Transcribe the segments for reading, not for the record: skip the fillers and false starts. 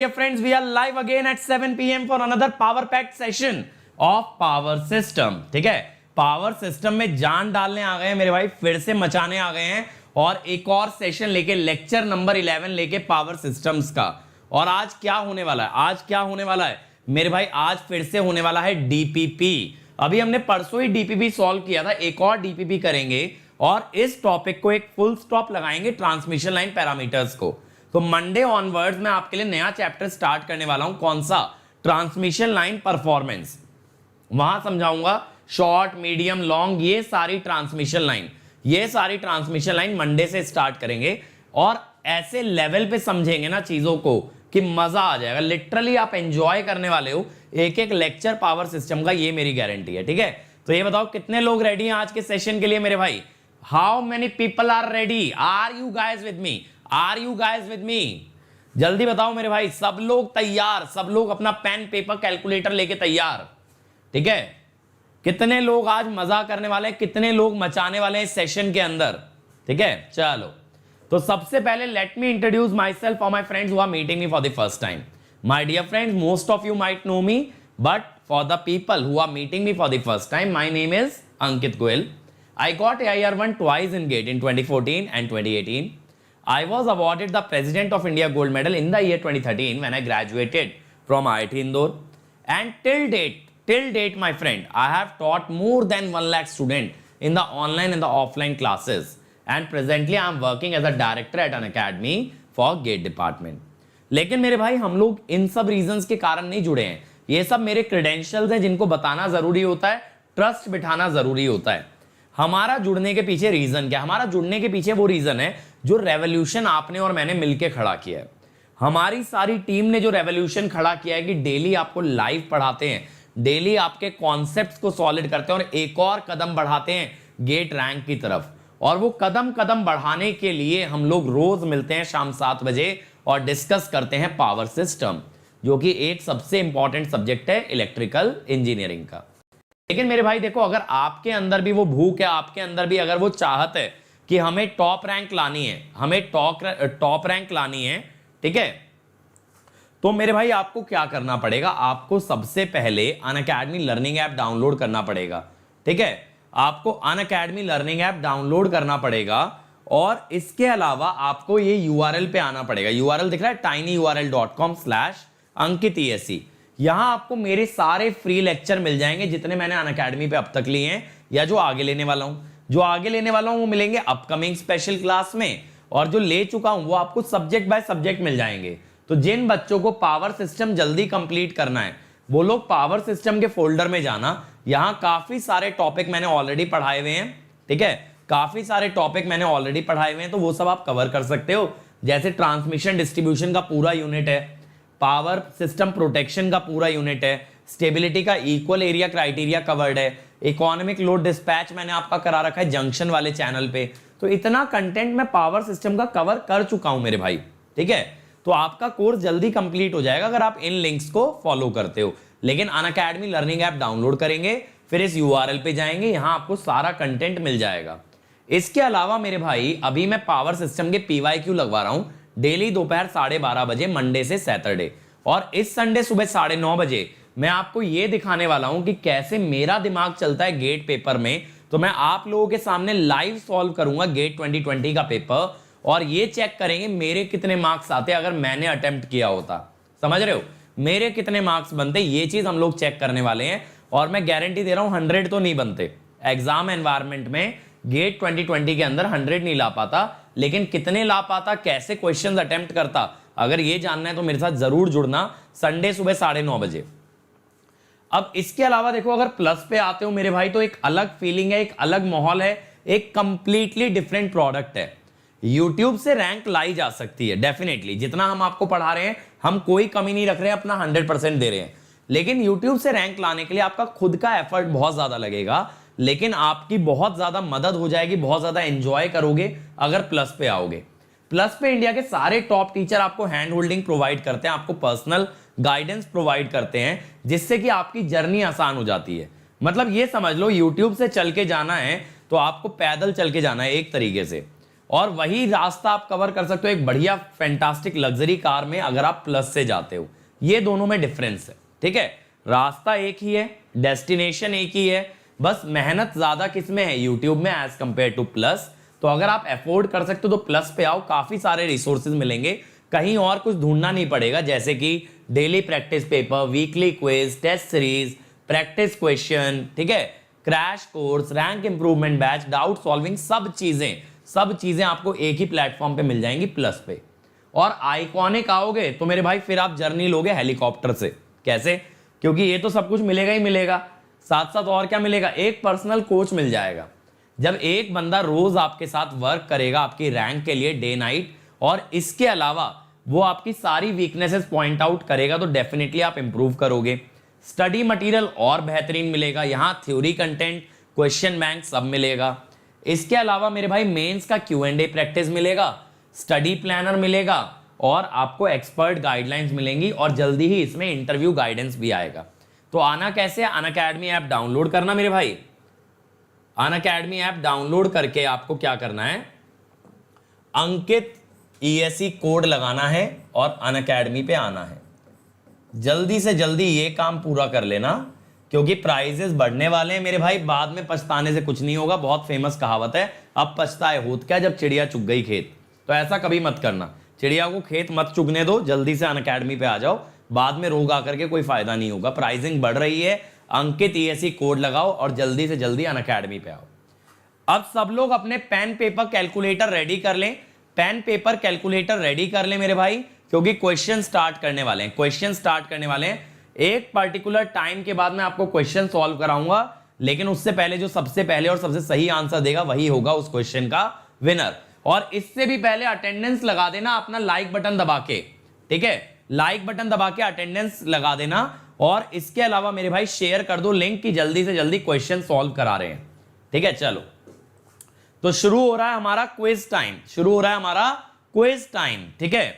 Dear friends, we are live again at 7 p.m. for another power packed session of power system. ठीक है, power system में जान डालने आ गए हैं मेरे भाई, फिर से मचाने आ गए हैं और एक और सेशन लेके लेक्चर नंबर 11 लेके पावर सिस्टम्स का। और आज क्या होने वाला है, आज क्या होने वाला है मेरे भाई, आज फिर से होने वाला है डीपीपी। अभी हमने परसों ही डीपीपी सॉल्व किया था, एक और डीपीपी करेंगे और इस टॉपिक को एक फुल स्टॉप लगाएंगे ट्रांसमिशन लाइन पैरामीटर्स को। तो मंडे ऑनवर्ड्स मैं आपके लिए नया चैप्टर स्टार्ट करने वाला हूं, कौन सा, ट्रांसमिशन लाइन परफॉर्मेंस। वहां समझाऊंगा शॉर्ट मीडियम लॉन्ग ये सारी ट्रांसमिशन लाइन मंडे से स्टार्ट करेंगे और ऐसे लेवल पे समझेंगे ना चीजों को कि मजा आ जाएगा। लिटरली आप एंजॉय करने वाले हो एक एक लेक्चर पावर सिस्टम का, ये मेरी गारंटी है। ठीक है, तो ये बताओ कितने लोग रेडी हैं आज के सेशन के लिए मेरे भाई? How many people are ready? Are you guys with me? Are you guys with me? जल्दी बताओ मेरे भाई, सब लोग तैयार? सब लोग अपना पेन पेपर कैलकुलेटर लेके तैयार? ठीक है, कितने लोग आज मजा करने वाले हैं, कितने लोग मचाने वाले हैं इस सेशन के अंदर? ठीक है, चलो तो सबसे पहले let me introduce my self और my friends who are meeting me for the first time. My dear friends, most of you might know me, but for the people who are meeting me for the first time, my name is Ankit Goyal. I got AIR1 twice in GATE in 2014 and 2018. I was awarded the President of India Gold Medal in the year 2013 when I graduated from IIT Indore. And till date, my friend, I have taught more than 1 lakh students in the online and the offline classes. And presently, I am working as a director at an academy for GATE department. लेकिन मेरे भाई हम लोग इन सब reasons के कारण नहीं जुड़े हैं। ये सब मेरे क्रेडेंशियल्स हैं जिनको बताना जरूरी होता है, ट्रस्ट बिठाना जरूरी होता है। हमारा जुड़ने के पीछे रीजन क्या? हमारा जुड़ने के पीछे वो रीजन है जो रेवोल्यूशन आपने और मैंने मिलकर खड़ा किया है। हमारी सारी टीम ने जो रेवोल्यूशन खड़ा किया है कि डेली आपको लाइव पढ़ाते हैं, डेली आपके कॉन्सेप्ट्स को सॉलिड करते हैं और एक और कदम बढ़ाते हैं गेट रैंक की तरफ। और वो कदम कदम बढ़ाने के लिए हम लोग रोज मिलते हैं शाम 7 बजे और डिस्कस करते हैं पावर सिस्टम, जो कि एक सबसे इंपॉर्टेंट सब्जेक्ट है इलेक्ट्रिकल इंजीनियरिंग का। लेकिन मेरे भाई देखो, अगर आपके अंदर भी वो भूख है, आपके अंदर भी अगर वो चाहत है कि हमें टॉप रैंक लानी है, हमें टॉप रैंक लानी है, ठीक है, तो मेरे भाई आपको क्या करना पड़ेगा? आपको सबसे पहले अनअकैडमी लर्निंग ऐप डाउनलोड करना पड़ेगा। ठीक है, आपको अनअकैडमी लर्निंग ऐप डाउनलोड करना पड़ेगा और इसके अलावा आपको ये URL पे आना पड़ेगा। URL दिख रहा है tinyurl.com/ankitesc। यहां आपको मेरे सारे फ्री लेक्चर मिल जाएंगे जितने मैंने अनअकैडमी पे अब तक लिए हैं या जो आगे लेने वाला हूं। जो आगे लेने वाला हूं वो मिलेंगे अपकमिंग स्पेशल क्लास में, और जो ले चुका हूं वो आपको सब्जेक्ट बाय सब्जेक्ट मिल जाएंगे। तो जिन बच्चों को पावर सिस्टम जल्दी कंप्लीट करना है वो लोग पावर सिस्टम के फोल्डर में जाना। यहां काफी सारे टॉपिक मैंने ऑलरेडी पढ़ाए हुए हैं। ठीक है, काफी सारे टॉपिक मैंने ऑलरेडी पढ़ाए हुए हैं, तो वो सब आप कवर कर सकते हो। जैसे ट्रांसमिशन डिस्ट्रीब्यूशन का पूरा यूनिट है, पावर सिस्टम प्रोटेक्शन का पूरा यूनिट है, स्टेबिलिटी का इक्वल एरिया क्राइटेरिया कवर्ड है, इकोनॉमिक लोड डिस्पैच मैंने आपका करा रखा है जंक्शन वाले चैनल पे। तो इतना कंटेंट मैं पावर सिस्टम का कवर कर चुका हूं मेरे भाई। ठीक है, तो आपका कोर्स जल्दी कंप्लीट हो जाएगा अगर आप इन लिंक्स को फॉलो करते हो। लेकिन अनअकैडमी लर्निंग ऐप डाउनलोड करेंगे, फिर इस URL पे जाएंगे, यहां आपको सारा कंटेंट मिल जाएगा। इसके अलावा मेरे भाई अभी मैं पावर सिस्टम के PYQ लगवा रहा हूं डेली दोपहर 12:30 बजे, मंडे से सैटरडे। और इस संडे सुबह 9:30 बजे मैं आपको यह दिखाने वाला हूं कि कैसे मेरा दिमाग चलता है गेट पेपर में। तो मैं आप लोगों के सामने लाइव सॉल्व करूंगा गेट 2020 का पेपर और ये चेक करेंगे मेरे कितने मार्क्स आते अगर मैंने अटेम्प्ट किया होता। समझ रहे हो, मेरे कितने मार्क्स बनते, ये चीज हम लोग चेक करने वाले हैं। और मैं गारंटी दे रहा हूं 100 तो नहीं बनते एग्जाम एनवायरमेंट में, गेट 2020 के अंदर 100 नहीं ला पाता, लेकिन कितने ला पाता, कैसे क्वेश्चंस अटेम्प्ट करता, अगर ये जानना है तो मेरे साथ जरूर जुड़ना संडे सुबह 9:30 बजे। अब इसके अलावा देखो, अगर प्लस पे आते हो मेरे भाई तो एक अलग फीलिंग है, एक अलग माहौल है, एक कंप्लीटली डिफरेंट प्रोडक्ट है। यूट्यूब से रैंक लाई जा सकती है डेफिनेटली, जितना हम आपको पढ़ा रहे हैं हम कोई कमी नहीं रख रहे हैं, अपना 100% दे रहे हैं। लेकिन यूट्यूब से रैंक लाने के लिए आपका खुद का एफर्ट बहुत ज्यादा लगेगा, लेकिन आपकी बहुत ज्यादा मदद हो जाएगी, बहुत ज्यादा एंजॉय करोगे अगर प्लस पे आओगे। प्लस पे इंडिया के सारे टॉप टीचर आपको हैंड होल्डिंग प्रोवाइड करते हैं, आपको पर्सनल गाइडेंस प्रोवाइड करते हैं, जिससे कि आपकी जर्नी आसान हो जाती है। मतलब ये समझ लो, यूट्यूब से चल के जाना है तो आपको पैदल चल के जाना है एक तरीके से। और वही रास्ता आप कवर कर सकते हो एक बढ़िया फैंटास्टिक लग्जरी कार में अगर आप प्लस से जाते हो। ये दोनों में डिफरेंस है, ठीक है। रास्ता एक ही है, डेस्टिनेशन एक ही है, बस मेहनत ज्यादा किस में है, यूट्यूब में एज कंपेयर टू प्लस। तो अगर आप अफोर्ड कर सकते हो तो प्लस पे आओ, काफी सारे रिसोर्सेज मिलेंगे, कहीं और कुछ ढूंढना नहीं पड़ेगा, जैसे कि daily practice paper, weekly quiz, test series, practice question, ठीक है, crash course, rank improvement batch, doubt solving, सब चीजें आपको एक ही प्लेटफॉर्म पे मिल जाएंगी प्लस पे। और आइकॉनिक आओगे तो मेरे भाई फिर आप जर्नी लोगे हेलीकॉप्टर से। कैसे? क्योंकि ये तो सब कुछ मिलेगा ही मिलेगा, साथ साथ और क्या मिलेगा, एक पर्सनल कोच मिल जाएगा। जब एक बंदा रोज आपके साथ वर्क करेगा आपकी रैंक के लिए डे नाइट, और इसके अलावा वो आपकी सारी वीकनेसेस पॉइंट आउट करेगा, तो डेफिनेटली आप इंप्रूव करोगे। स्टडी मटेरियल और बेहतरीन मिलेगा, यहां थ्योरी कंटेंट, क्वेश्चन बैंक सब मिलेगा। इसके अलावा मेरे भाई मेंस का Q&A प्रैक्टिस मिलेगा, स्टडी प्लानर मिलेगा, और आपको एक्सपर्ट गाइडलाइंस मिलेंगी, और जल्दी ही इसमें इंटरव्यू गाइडेंस भी आएगा। तो आना कैसे? अनअकैडमी ऐप डाउनलोड करना मेरे भाई। अनअकैडमी ऐप डाउनलोड करके आपको क्या करना है, अंकित ESE कोड लगाना है और अनअकैडमी पे आना है। जल्दी से जल्दी ये काम पूरा कर लेना, क्योंकि प्राइजेस बढ़ने वाले हैं मेरे भाई, बाद में पछताने से कुछ नहीं होगा। बहुत फेमस कहावत है, अब पछताए होत क्या जब चिड़िया चुग गई खेत। तो ऐसा कभी मत करना, चिड़िया को खेत मत चुगने दो, जल्दी से अनअकैडमी पे आ जाओ, बाद में रोग आकर के कोई फायदा नहीं होगा। प्राइसिंग बढ़ रही है, अंकित ESE कोड लगाओ और जल्दी से जल्दी अनअकैडमी पे आओ। अब सब लोग अपने पेन पेपर कैलकुलेटर रेडी कर लें, पेन पेपर कैलकुलेटर रेडी कर लें मेरे भाई, क्योंकि क्वेश्चन स्टार्ट करने वाले हैं। एक पर्टिकुलर टाइम के बाद मैं आपको क्वेश्चन सॉल्व कराऊंगा, लेकिन उससे पहले जो सबसे पहले और सबसे सही आंसर देगा वही होगा उस क्वेश्चन का विनर। और इससे भी पहले अटेंडेंस लगा देना अपना लाइक बटन दबा के, ठीक है, लाइक बटन दबा के अटेंडेंस लगा देना। और इसके अलावा मेरे भाई शेयर कर दो लिंक की, जल्दी से जल्दी क्वेश्चन सॉल्व करा रहे हैं, ठीक है। चलो तो शुरू हो रहा है हमारा क्विज टाइम, ठीक है।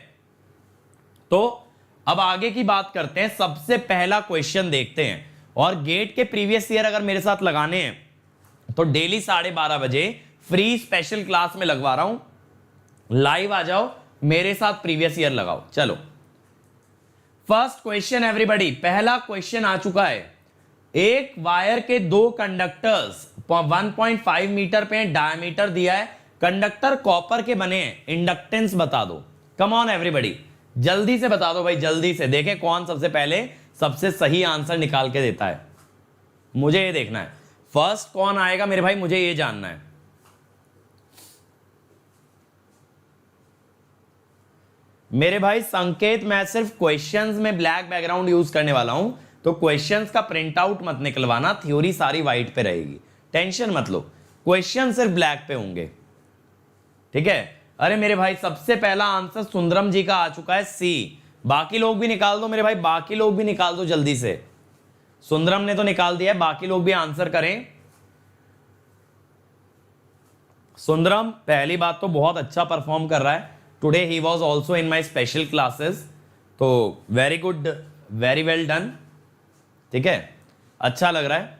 तो अब आगे की बात करते हैं, सबसे पहला क्वेश्चन देखते हैं। और गेट के प्रीवियस ईयर अगर मेरे साथ लगाने हैं तो डेली 12:30 बजे फ्री स्पेशल क्लास में लगवा रहा हूं, लाइव आ जाओ, मेरे साथ प्रीवियस ईयर लगाओ। चलो फर्स्ट क्वेश्चन एवरीबॉडी, पहला क्वेश्चन आ चुका है। एक वायर के दो कंडक्टर्स 1.5 मीटर पे डायमीटर दिया है, कंडक्टर कॉपर के बने हैं, इंडक्टेंस बता दो। कम ऑन एवरीबॉडी, जल्दी से बता दो भाई, जल्दी से, देखें कौन सबसे पहले सबसे सही आंसर निकाल के देता है। मुझे ये देखना है फर्स्ट कौन आएगा मेरे भाई, मुझे ये जानना है। मेरे भाई संकेत, मैं सिर्फ क्वेश्चंस में ब्लैक बैकग्राउंड यूज करने वाला हूं, तो क्वेश्चंस का प्रिंट आउट मत निकलवाना, थ्योरी सारी व्हाइट पे रहेगी, टेंशन मत लो, क्वेश्चन सिर्फ ब्लैक पे होंगे, ठीक है। अरे मेरे भाई सबसे पहला आंसर सुंदरम जी का आ चुका है, सी। बाकी लोग भी निकाल दो मेरे भाई, बाकी लोग भी निकाल दो जल्दी से। सुंदरम ने तो निकाल दिया है, बाकी लोग भी आंसर करें। सुंदरम पहली बात तो बहुत अच्छा परफॉर्म कर रहा है, today he was also in my special classes, तो very good, very well done, ठीक है, अच्छा लग रहा है।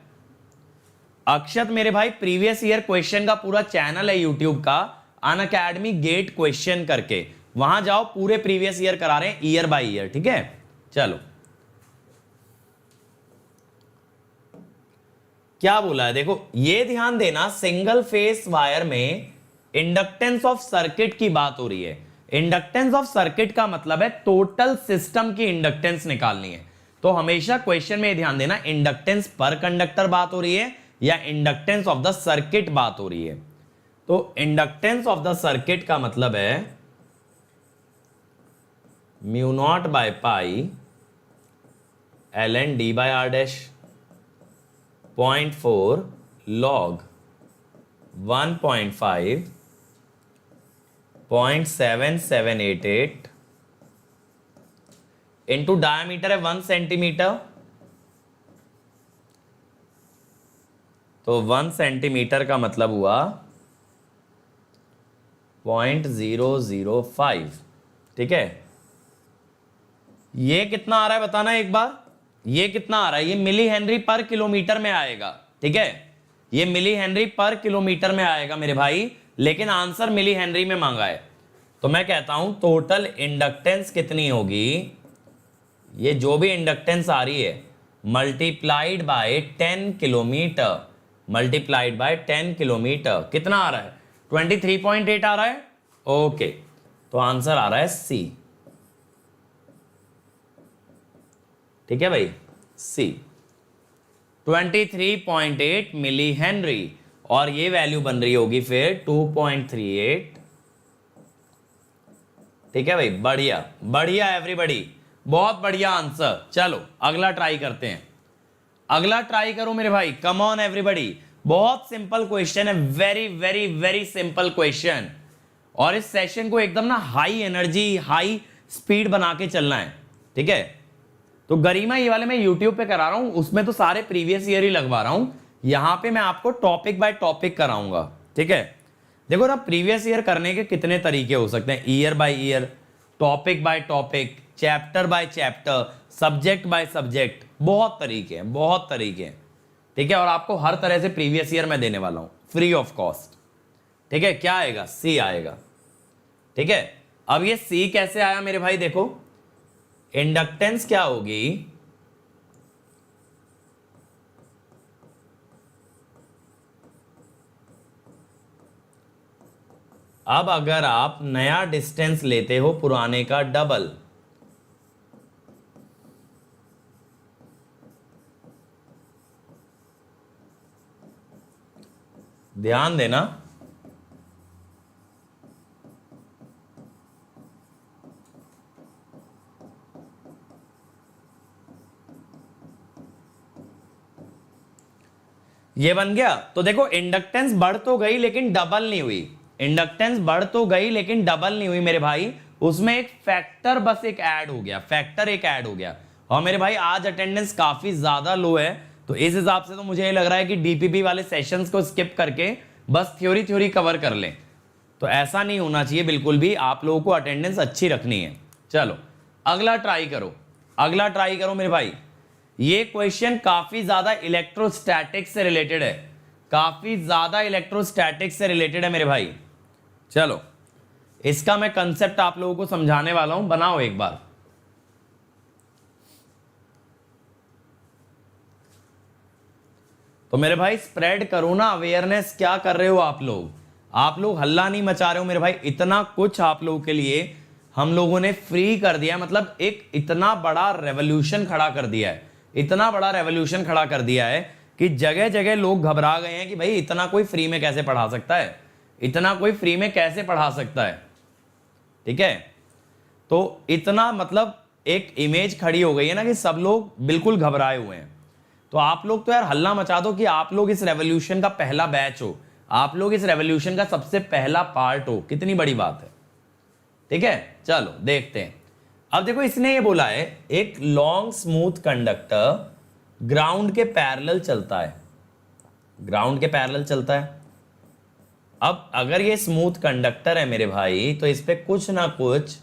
अक्षत मेरे भाई प्रीवियस ईयर क्वेश्चन का पूरा चैनल है यूट्यूब का, अनअकैडमी गेट क्वेश्चन करके, वहां जाओ, पूरे प्रीवियस ईयर करा रहे हैं ईयर बाय ईयर, ठीक है। चलो क्या बोला है देखो, ये ध्यान देना, सिंगल फेस वायर में इंडक्टेंस ऑफ सर्किट की बात हो रही है। इंडक्टेंस ऑफ सर्किट का मतलब है टोटल सिस्टम की इंडक्टेंस निकालनी है। तो हमेशा क्वेश्चन में ध्यान देना, इंडक्टेंस पर कंडक्टर बात हो रही है या इंडक्टेंस ऑफ द सर्किट बात हो रही है। तो इंडक्टेंस ऑफ द सर्किट का मतलब है mu naught by pi ln d by r dash 0.4 log 1.5 0.7788 into diameter है 1 सेंटीमीटर, तो 1 सेंटीमीटर का मतलब हुआ 0.005, ठीक है। ये कितना आ रहा है बताना एक बार, ये कितना आ रहा है, ये मिली हेनरी पर किलोमीटर में आएगा, ठीक है, ये मिली हेनरी पर किलोमीटर में आएगा मेरे भाई। लेकिन आंसर मिली हेनरी में मांगा है। तो मैं कहता हूं टोटल इंडक्टेंस कितनी होगी, ये जो भी इंडक्टेंस आ रही है multiplied by 10 kilometre, multiplied by 10 kilometre, कितना आ रहा है 23.8 आ रहा है। ओके, तो आंसर आ रहा है सी। ठीक है भाई, सी 23.8 मिली हेनरी, और ये वैल्यू बन रही होगी फिर 2.38। ठीक है भाई, बढ़िया बढ़िया एवरीबॉडी, बहुत बढ़िया आंसर। चलो अगला ट्राई करते हैं, अगला ट्राई करो मेरे भाई, कम ऑन एवरीबॉडी। बहुत सिंपल क्वेश्चन है, very very very simple question, और इस सेशन को एकदम ना हाई एनर्जी हाई स्पीड बना के चलना है। ठीक है, तो गरिमा ये वाले मैं यूट्यूब पे करा रहा हूं, उसमें तो सारे प्रीवियस ईयर ही लगवा रहा हूं, यहां पे मैं आपको टॉपिक बाय टॉपिक कराऊंगा। ठीक है, देखो ना प्रीवियस ईयर करने के कितने तरीके हो सकते हैं, year by year, topic by topic, chapter by chapter, subject by subject, बहुत तरीके हैं, बहुत तरीके हैं। ठीक है, और आपको हर तरह से प्रीवियस ईयर मैं देने वाला हूं फ्री ऑफ कॉस्ट। ठीक है, क्या आएगा, सी आएगा। ठीक है, अब ये सी कैसे आया मेरे भाई, देखो इंडक्टेंस क्या होगी, अब अगर आप नया डिस्टेंस लेते हो पुराने का डबल, ध्यान देना, ये बन गया। तो देखो इंडक्टेंस बढ़ तो गई लेकिन डबल नहीं हुई, इंडक्टेंस बढ़ तो गई लेकिन डबल नहीं हुई मेरे भाई, उसमें एक फैक्टर बस एक ऐड हो गया, फैक्टर एक ऐड हो गया। और मेरे भाई आज अटेंडेंस काफी ज्यादा लो है, तो इस हिसाब से तो मुझे ये लग रहा है कि डीपीपी वाले सेशंस को स्किप करके बस थ्योरी थ्योरी कवर कर लें। तो ऐसा नहीं होना चाहिए बिल्कुल भी, आप लोगों को अटेंडेंस अच्छी रखनी है। चलो अगला ट्राई करो, अगला ट्राई करो मेरे भाई। ये क्वेश्चन काफी ज्यादा इलेक्ट्रोस्टैटिक्स से रिलेटेड है, काफी ज्यादा इलेक्ट्रोस्टैटिक्स से रिलेटेड है मेरे भाई। चलो इसका मैं कंसेप्ट आप लोगों को समझाने वाला हूं, बनाओ एक बार। तो मेरे भाई स्प्रेड करो ना अवेयरनेस, क्या कर रहे हो आप लोग, आप लोग हल्ला नहीं मचा रहे हो मेरे भाई। इतना कुछ आप लोगों के लिए हम लोगों ने फ्री कर दिया है, मतलब एक इतना बड़ा रेवोल्यूशन खड़ा कर दिया है, इतना बड़ा रेवोल्यूशन खड़ा कर दिया है कि जगह जगह लोग घबरा गए हैं कि भाई इतना कोई फ्री में कैसे पढ़ा सकता है, इतना कोई फ्री में कैसे पढ़ा सकता है। ठीक है, तो इतना मतलब एक इमेज खड़ी हो गई है ना कि सब लोग बिल्कुल घबराए हुए हैं। तो आप लोग तो यार हल्ला मचा दो कि आप लोग इस रेवोल्यूशन का पहला बैच हो, आप लोग इस रेवोल्यूशन का सबसे पहला पार्ट हो, कितनी बड़ी बात है। ठीक है, चलो देखते हैं। अब देखो इसने ये बोला है एक लॉन्ग स्मूथ कंडक्टर ग्राउंड के पैरेलल चलता है, ग्राउंड के पैरेलल चलता है। अब अगर ये स्मूथ कंडक्टर है मेरे भाई, तो इस पे कुछ ना कुछ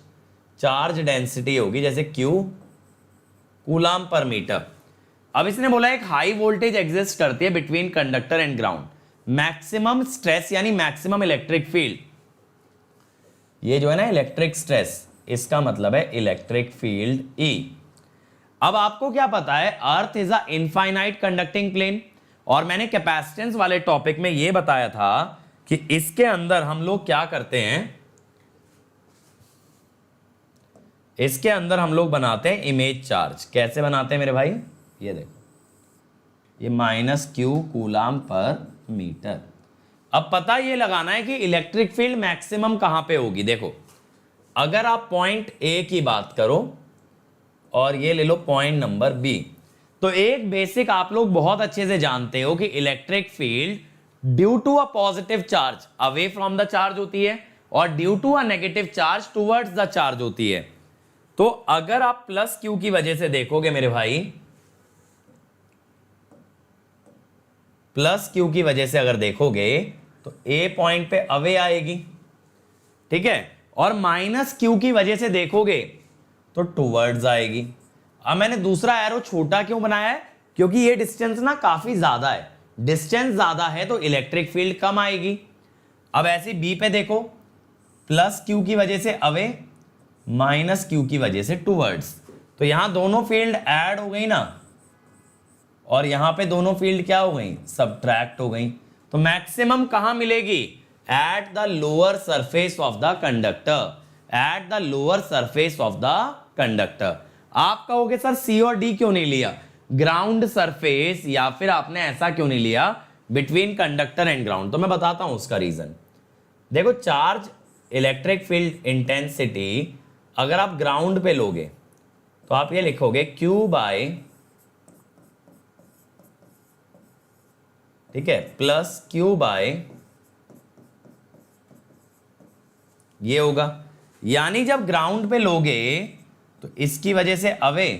चार्ज डेंसिटी होगी, जैसे Q कूलाम पर मीटर। अब इसने बोला एक हाई वोल्टेज एग्जिस्ट करती है between conductor and ground, maximum stress यानी मैक्सिमम इलेक्ट्रिक फील्ड, ये जो है ना इलेक्ट्रिक स्ट्रेस, इसका मतलब है इलेक्ट्रिक फील्ड E। अब आपको क्या पता है, earth is a infinite conducting plane, और मैंने कैपेसिटेंस वाले टॉपिक में यह बताया था कि इसके अंदर हम लोग क्या करते हैं, इसके अंदर हम लोग बनाते हैं इमेज चार्ज। कैसे बनाते हैं मेरे भाई, ये देखो, ये -Q कूलाम पर मीटर। अब पता ये लगाना है कि इलेक्ट्रिक फील्ड मैक्सिमम कहां पे होगी। देखो अगर आप पॉइंट ए की बात करो और ये ले लो पॉइंट नंबर बी, तो एक बेसिक आप लोग बहुत अच्छे से जानते हो कि electric field due to a positive charge away from the charge होती है और due to a negative charge towards the charge होती है। तो अगर आप +Q की वजह से देखोगे मेरे भाई, +Q की वजह से अगर देखोगे तो A पॉइंट पे अवे आएगी, ठीक है, और -Q की वजह से देखोगे तो टुवर्ड्स आएगी। अब मैंने दूसरा एरो छोटा क्यों बनाया है, क्योंकि ये डिस्टेंस ना काफी ज्यादा है, डिस्टेंस ज्यादा है तो इलेक्ट्रिक फील्ड कम आएगी। अब ऐसे बी पे देखो, प्लस क्यू की वजह से अवे, माइनस क्यू की वजह से टूवर्ड्स, तो यहां दोनों फील्ड ऐड हो गई ना, और यहां पे दोनों फील्ड क्या हो गई, सबट्रैक्ट हो गई। तो मैक्सिमम कहां मिलेगी, at the lower surface of the conductor, at the lower surface of the conductor. आप कहोगे सर सी और डी क्यों नहीं लिया, ग्राउंड सरफेस, या फिर आपने ऐसा क्यों नहीं लिया बिटवीन कंडक्टर एंड ग्राउंड, तो मैं बताता हूं उसका रीजन। देखो चार्ज इलेक्ट्रिक फील्ड इंटेंसिटी अगर आप ग्राउंड पे लोगे तो आप ये लिखोगे Q बाय, ठीक है, प्लस Q बाय ये होगा। यानी जब ग्राउंड पे लोगे तो इसकी वजह से अवे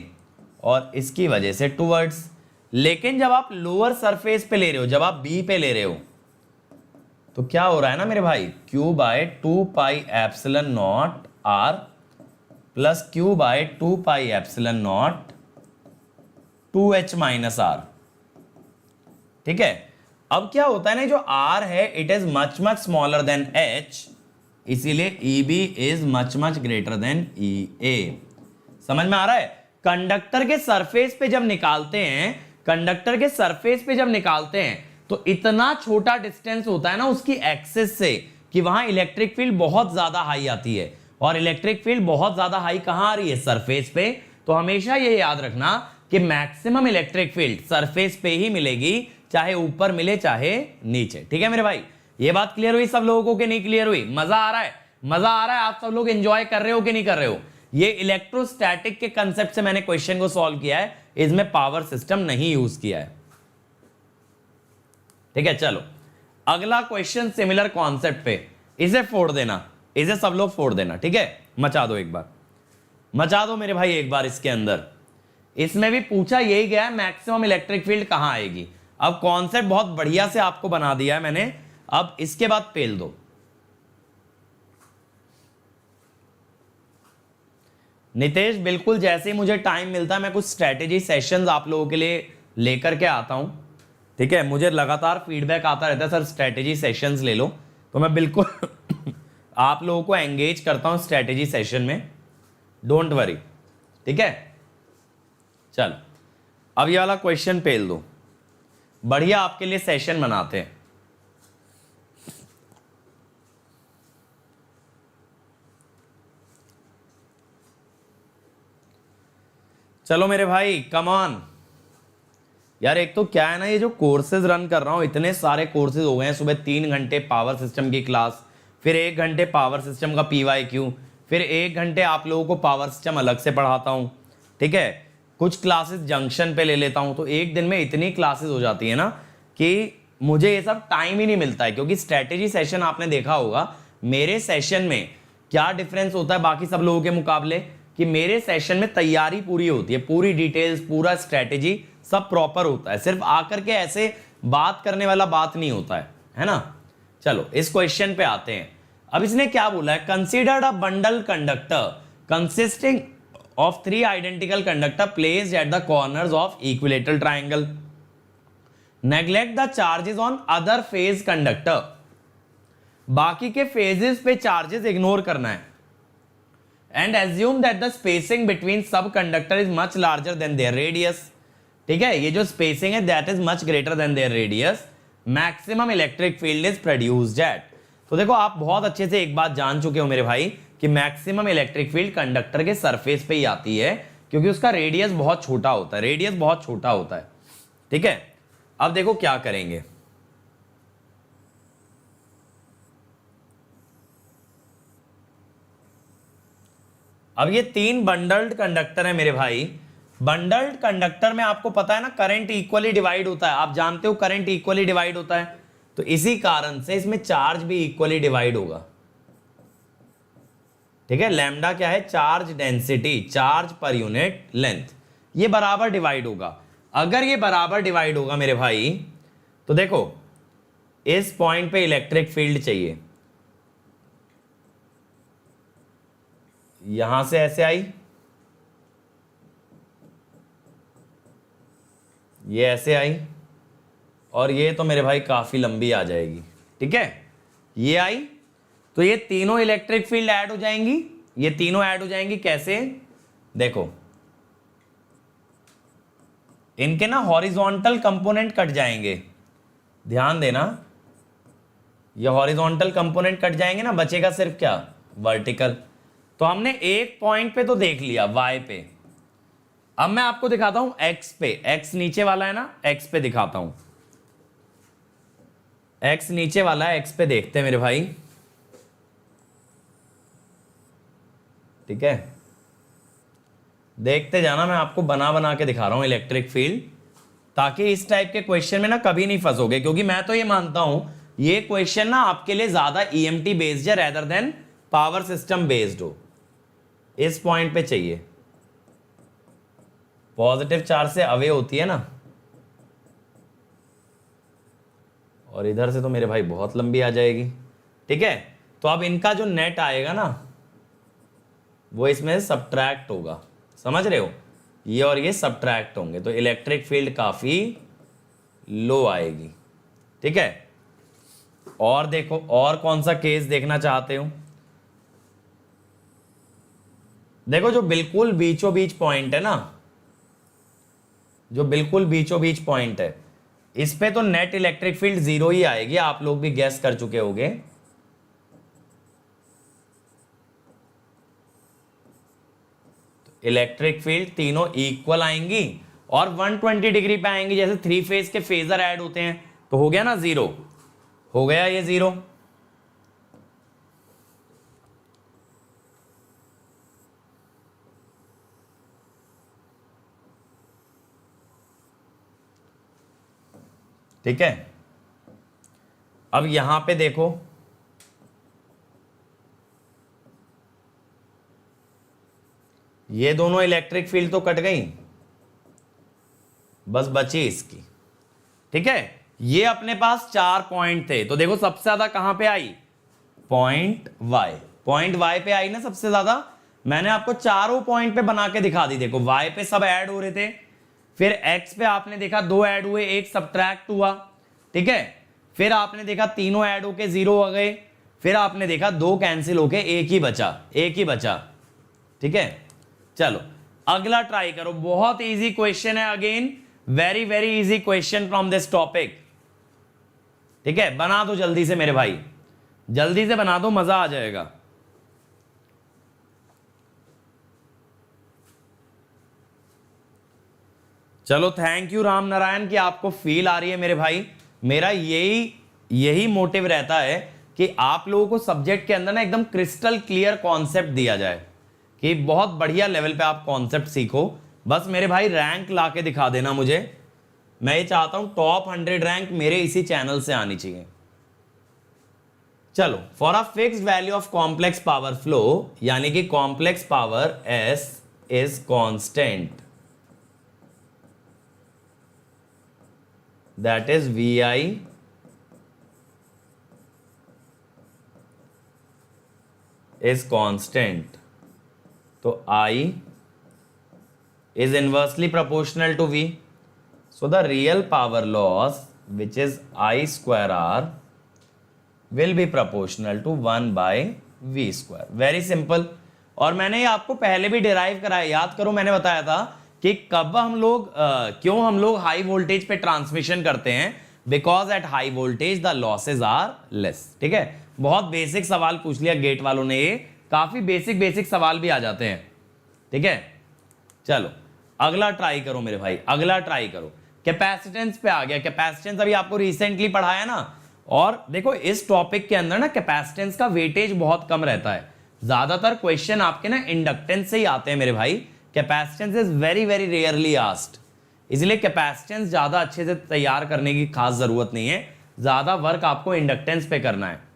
और इसकी वजह से टुवर्ड्स, लेकिन जब आप लोअर सरफेस पे ले रहे हो, जब आप बी पे ले रहे हो, तो क्या हो रहा है ना मेरे भाई, Q by 2 pi epsilon naught R plus Q by 2 pi epsilon naught 2H minus R। ठीक है, अब क्या होता है ना, जो R है it is much much smaller than H, इसीलिए EB is much much greater then EA। समझ में आ रहा है? कंडक्टर के सरफेस पे जब निकालते हैं, कंडक्टर के सरफेस पे जब निकालते हैं तो इतना छोटा डिस्टेंस होता है ना उसकी एक्सिस से कि वहां इलेक्ट्रिक फील्ड बहुत ज्यादा हाई आती है, और इलेक्ट्रिक फील्ड बहुत ज्यादा हाई कहां आ रही है, सरफेस पे। तो हमेशा ये याद रखना कि मैक्सिमम इलेक्ट्रिक फील्ड सरफेस पे ही मिलेगी, चाहे ऊपर मिले चाहे नीचे। ठीक है मेरे भाई, ये बात क्लियर हुई सब लोगों को कि नहीं क्लियर हुई? मजा आ रहा है? मजा आ रहा है? आप सब लोग एंजॉय कर रहे हो कि नहीं कर रहे हो? ये इलेक्ट्रोस्टैटिक के कंसेप्ट से मैंने क्वेश्चन को सॉल्व किया है, इसमें पावर सिस्टम नहीं यूज किया है। ठीक है, चलो अगला क्वेश्चन सिमिलर कॉन्सेप्ट पे, इसे फोड़ देना, इसे सब लोग फोड़ देना। ठीक है, मचा दो एक बार, मचा दो मेरे भाई एक बार। इसके अंदर इसमें भी पूछा यही गया है, मैक्सिमम इलेक्ट्रिक फील्ड कहां आएगी। अब कॉन्सेप्ट बहुत बढ़िया से आपको बना दिया है मैंने, अब इसके बाद पेल दो। नितेश बिल्कुल जैसे ही मुझे टाइम मिलता है मैं कुछ स्ट्रेटेजी सेशंस आप लोगों के लिए लेकर के आता हूं। ठीक है, मुझे लगातार फीडबैक आता रहता है सर स्ट्रेटेजी सेशंस ले लो, तो मैं बिल्कुल आप लोगों को एंगेज करता हूं स्ट्रेटेजी सेशन में, डोंट वरी। ठीक है, चलो अब ये वाला क्वेश्चन पेल दो, बढ़िया आपके लिए सेशन बनाते हैं। चलो मेरे भाई कम ऑन यार। एक तो क्या है ना, ये जो कोर्सेज रन कर रहा हूं, इतने सारे कोर्सेज हो गए हैं। सुबह 3 घंटे पावर सिस्टम की क्लास, फिर 1 घंटे पावर सिस्टम का PYQ, फिर 1 घंटे आप लोगों को पावर सिस्टम अलग से पढ़ाता हूं। ठीक है, कुछ क्लासेस जंक्शन पे ले लेता हूं, तो एक दिन में इतनी क्लासेस हो जाती है ना कि मुझे ये सब टाइम ही नहीं मिलता है। क्योंकि स्ट्रेटेजी सेशन आपने देखा होगा मेरे सेशन में क्या डिफरेंस होता है बाकी सब लोगों के मुकाबले, कि मेरे सेशन में तैयारी पूरी होती है, पूरी डिटेल्स, पूरा स्ट्रेटेजी सब प्रॉपर होता है, सिर्फ आकर के ऐसे बात करने वाला बात नहीं होता है ना। चलो इस क्वेश्चन पे आते हैं। अब इसने क्या बोला है, considered a bundle conductor consisting of 3 identical conductor placed at the corners of equilateral triangle, neglect the charges on other phase conductor. बाकी के फेजेस पे चार्जेस इग्नोर करना है, and assume that the spacing between sub conductor is much larger than their radius. ठीक है, ये जो spacing है that is much greater than their radius, maximum electric field is produced at. तो देखो आप बहुत अच्छे से एक बात जान चुके हो मेरे भाई कि मैक्सिमम इलेक्ट्रिक फील्ड कंडक्टर के सरफेस पे ही आती है, क्योंकि उसका रेडियस बहुत छोटा होता है, रेडियस बहुत छोटा होता है। ठीक है, अब देखो क्या करेंगे। अब ये 3 बंडल्ड कंडक्टर है मेरे भाई। बंडल्ड कंडक्टर में आपको पता है ना करंट इक्वली डिवाइड होता है, आप जानते हो करंट इक्वली डिवाइड होता है, तो इसी कारण से इसमें चार्ज भी इक्वली डिवाइड होगा। ठीक है, लैम्डा क्या है, charge density, charge per unit length, ये बराबर डिवाइड होगा। अगर ये बराबर डिवाइड होगा मेरे भाई तो देखो इस पॉइंट पे इलेक्ट्रिक फील्ड चाहिए, यहां से ऐसे आई, ये ऐसे आई, और ये तो मेरे भाई काफी लंबी आ जाएगी। ठीक है, ये आई, तो ये तीनों इलेक्ट्रिक फील्ड ऐड हो जाएंगी, ये तीनों ऐड हो जाएंगी। कैसे? देखो इनके ना हॉरिजॉन्टल कंपोनेंट कट जाएंगे, ध्यान देना, ये हॉरिजॉन्टल कंपोनेंट कट जाएंगे ना, बचेगा सिर्फ क्या? वर्टिकल। तो हमने एक पॉइंट पे तो देख लिया, वाई पे। अब मैं आपको दिखाता हूं एक्स पे, एक्स नीचे वाला है ना, एक्स पे दिखाता हूं, एक्स नीचे वाला है, एक्स पे देखते हैं मेरे भाई। ठीक है, देखते जाना, मैं आपको बना बना के दिखा रहा हूं इलेक्ट्रिक फील्ड, ताकि इस टाइप के क्वेश्चन में ना कभी नहीं फंसोगे, क्योंकि मैं तो ये मानता हूं ये क्वेश्चन ना आपके लिए ज्यादा ईएमटी बेस्ड है rather than power system based हो। इस पॉइंट पे चाहिए, पॉजिटिव चार्ज से अवे होती है ना, और इधर से तो मेरे भाई बहुत लंबी आ जाएगी। ठीक है, तो अब इनका जो नेट आएगा ना वो इसमें सब्ट्रैक्ट होगा, समझ रहे हो, ये और ये सब्ट्रैक्ट होंगे, तो इलेक्ट्रिक फील्ड काफी लो आएगी। ठीक है, और देखो और कौन सा केस देखना चाहते हो? देखो जो बिल्कुल बीचों बीच पॉइंट है ना, जो बिल्कुल बीचों बीच पॉइंट है, इस पे तो नेट इलेक्ट्रिक फील्ड 0 ही आएगी, आप लोग भी गैस कर चुके होंगे। इलेक्ट्रिक फील्ड तीनों इक्वल आएंगी और 120 डिग्री पे आएंगी, जैसे 3 फेज के फेजर ऐड होते हैं, तो हो गया ना 0, हो गया ये 0। ठीक है, अब यहां पे देखो, ये दोनों इलेक्ट्रिक फील्ड तो कट गई, बस बची इसकी। ठीक है, ये अपने पास 4 पॉइंट थे, तो देखो सबसे ज्यादा कहां पे आई? पॉइंट वाई, पॉइंट वाई पे आई ना सबसे ज्यादा। मैंने आपको चारों पॉइंट पे बना के दिखा दी, देखो वाई पे सब ऐड हो रहे थे, फिर एक्स पे आपने देखा 2 ऐड हुए, 1 सब्ट्रैक्ट हुआ। ठीक है, फिर आपने देखा तीनों ऐड होके 0 हो गए, फिर आपने देखा 2 कैंसिल होके एक ही बचा, एक ही बचा। ठीक है, चलो अगला ट्राई करो, बहुत इजी क्वेश्चन है, again very very easy question from this topic. ठीक है, बना दो जल्दी से मेरे भाई, जल्दी से बना दो, मजा आ जाएगा। चलो थैंक यू राम नारायण कि आपको फील आ रही है मेरे भाई। मेरा यही मोटिव रहता है कि आप लोगों को सब्जेक्ट के अंदर ना एकदम क्रिस्टल क्लियर कॉन्सेप्ट दिया जाए, कि बहुत बढ़िया लेवल पे आप कॉन्सेप्ट सीखो। बस मेरे भाई रैंक ला के दिखा देना मुझे, मैं ये चाहता हूं टॉप 100 रैंक मेरे इसी चैनल से आनी चाहिए। चलो, for a fixed value of complex power flow, यानी कि complex power S is constant, that is V I is constant, तो I is inversely proportional to V. So the real power loss, which is I square R, will be proportional to 1 by V square. Very simple. और मैंने ये आपको पहले भी derive कराया, याद करो, मैंने बताया था कि कब हम लोग क्यों हम लोग हाई वोल्टेज पे ट्रांसमिशन करते हैं, because at high voltage the losses are less. ठीक है, बहुत बेसिक सवाल पूछ लिया गेट वालों ने, ये काफी बेसिक सवाल भी आ जाते हैं। ठीक है, चलो अगला ट्राई करो मेरे भाई, अगला ट्राई करो। कैपेसिटेंस पे आ गया, कैपेसिटेंस अभी आपको रिसेंटली पढ़ाया ना, और देखो इस टॉपिक के अंदर ना कैपेसिटेंस का वेटेज बहुत कम रहता है, ज्यादातर क्वेश्चन आपके ना इंडक्टेंस से ही आते हैं मेरे भाई। Capacitance is very very rarely asked, इसलिए कैपेसिटेंस ज्यादा अच्छे से तैयार करने की खास जरूरत नहीं है, ज्यादा वर्क आपको इंडक्टेंस पे करना है।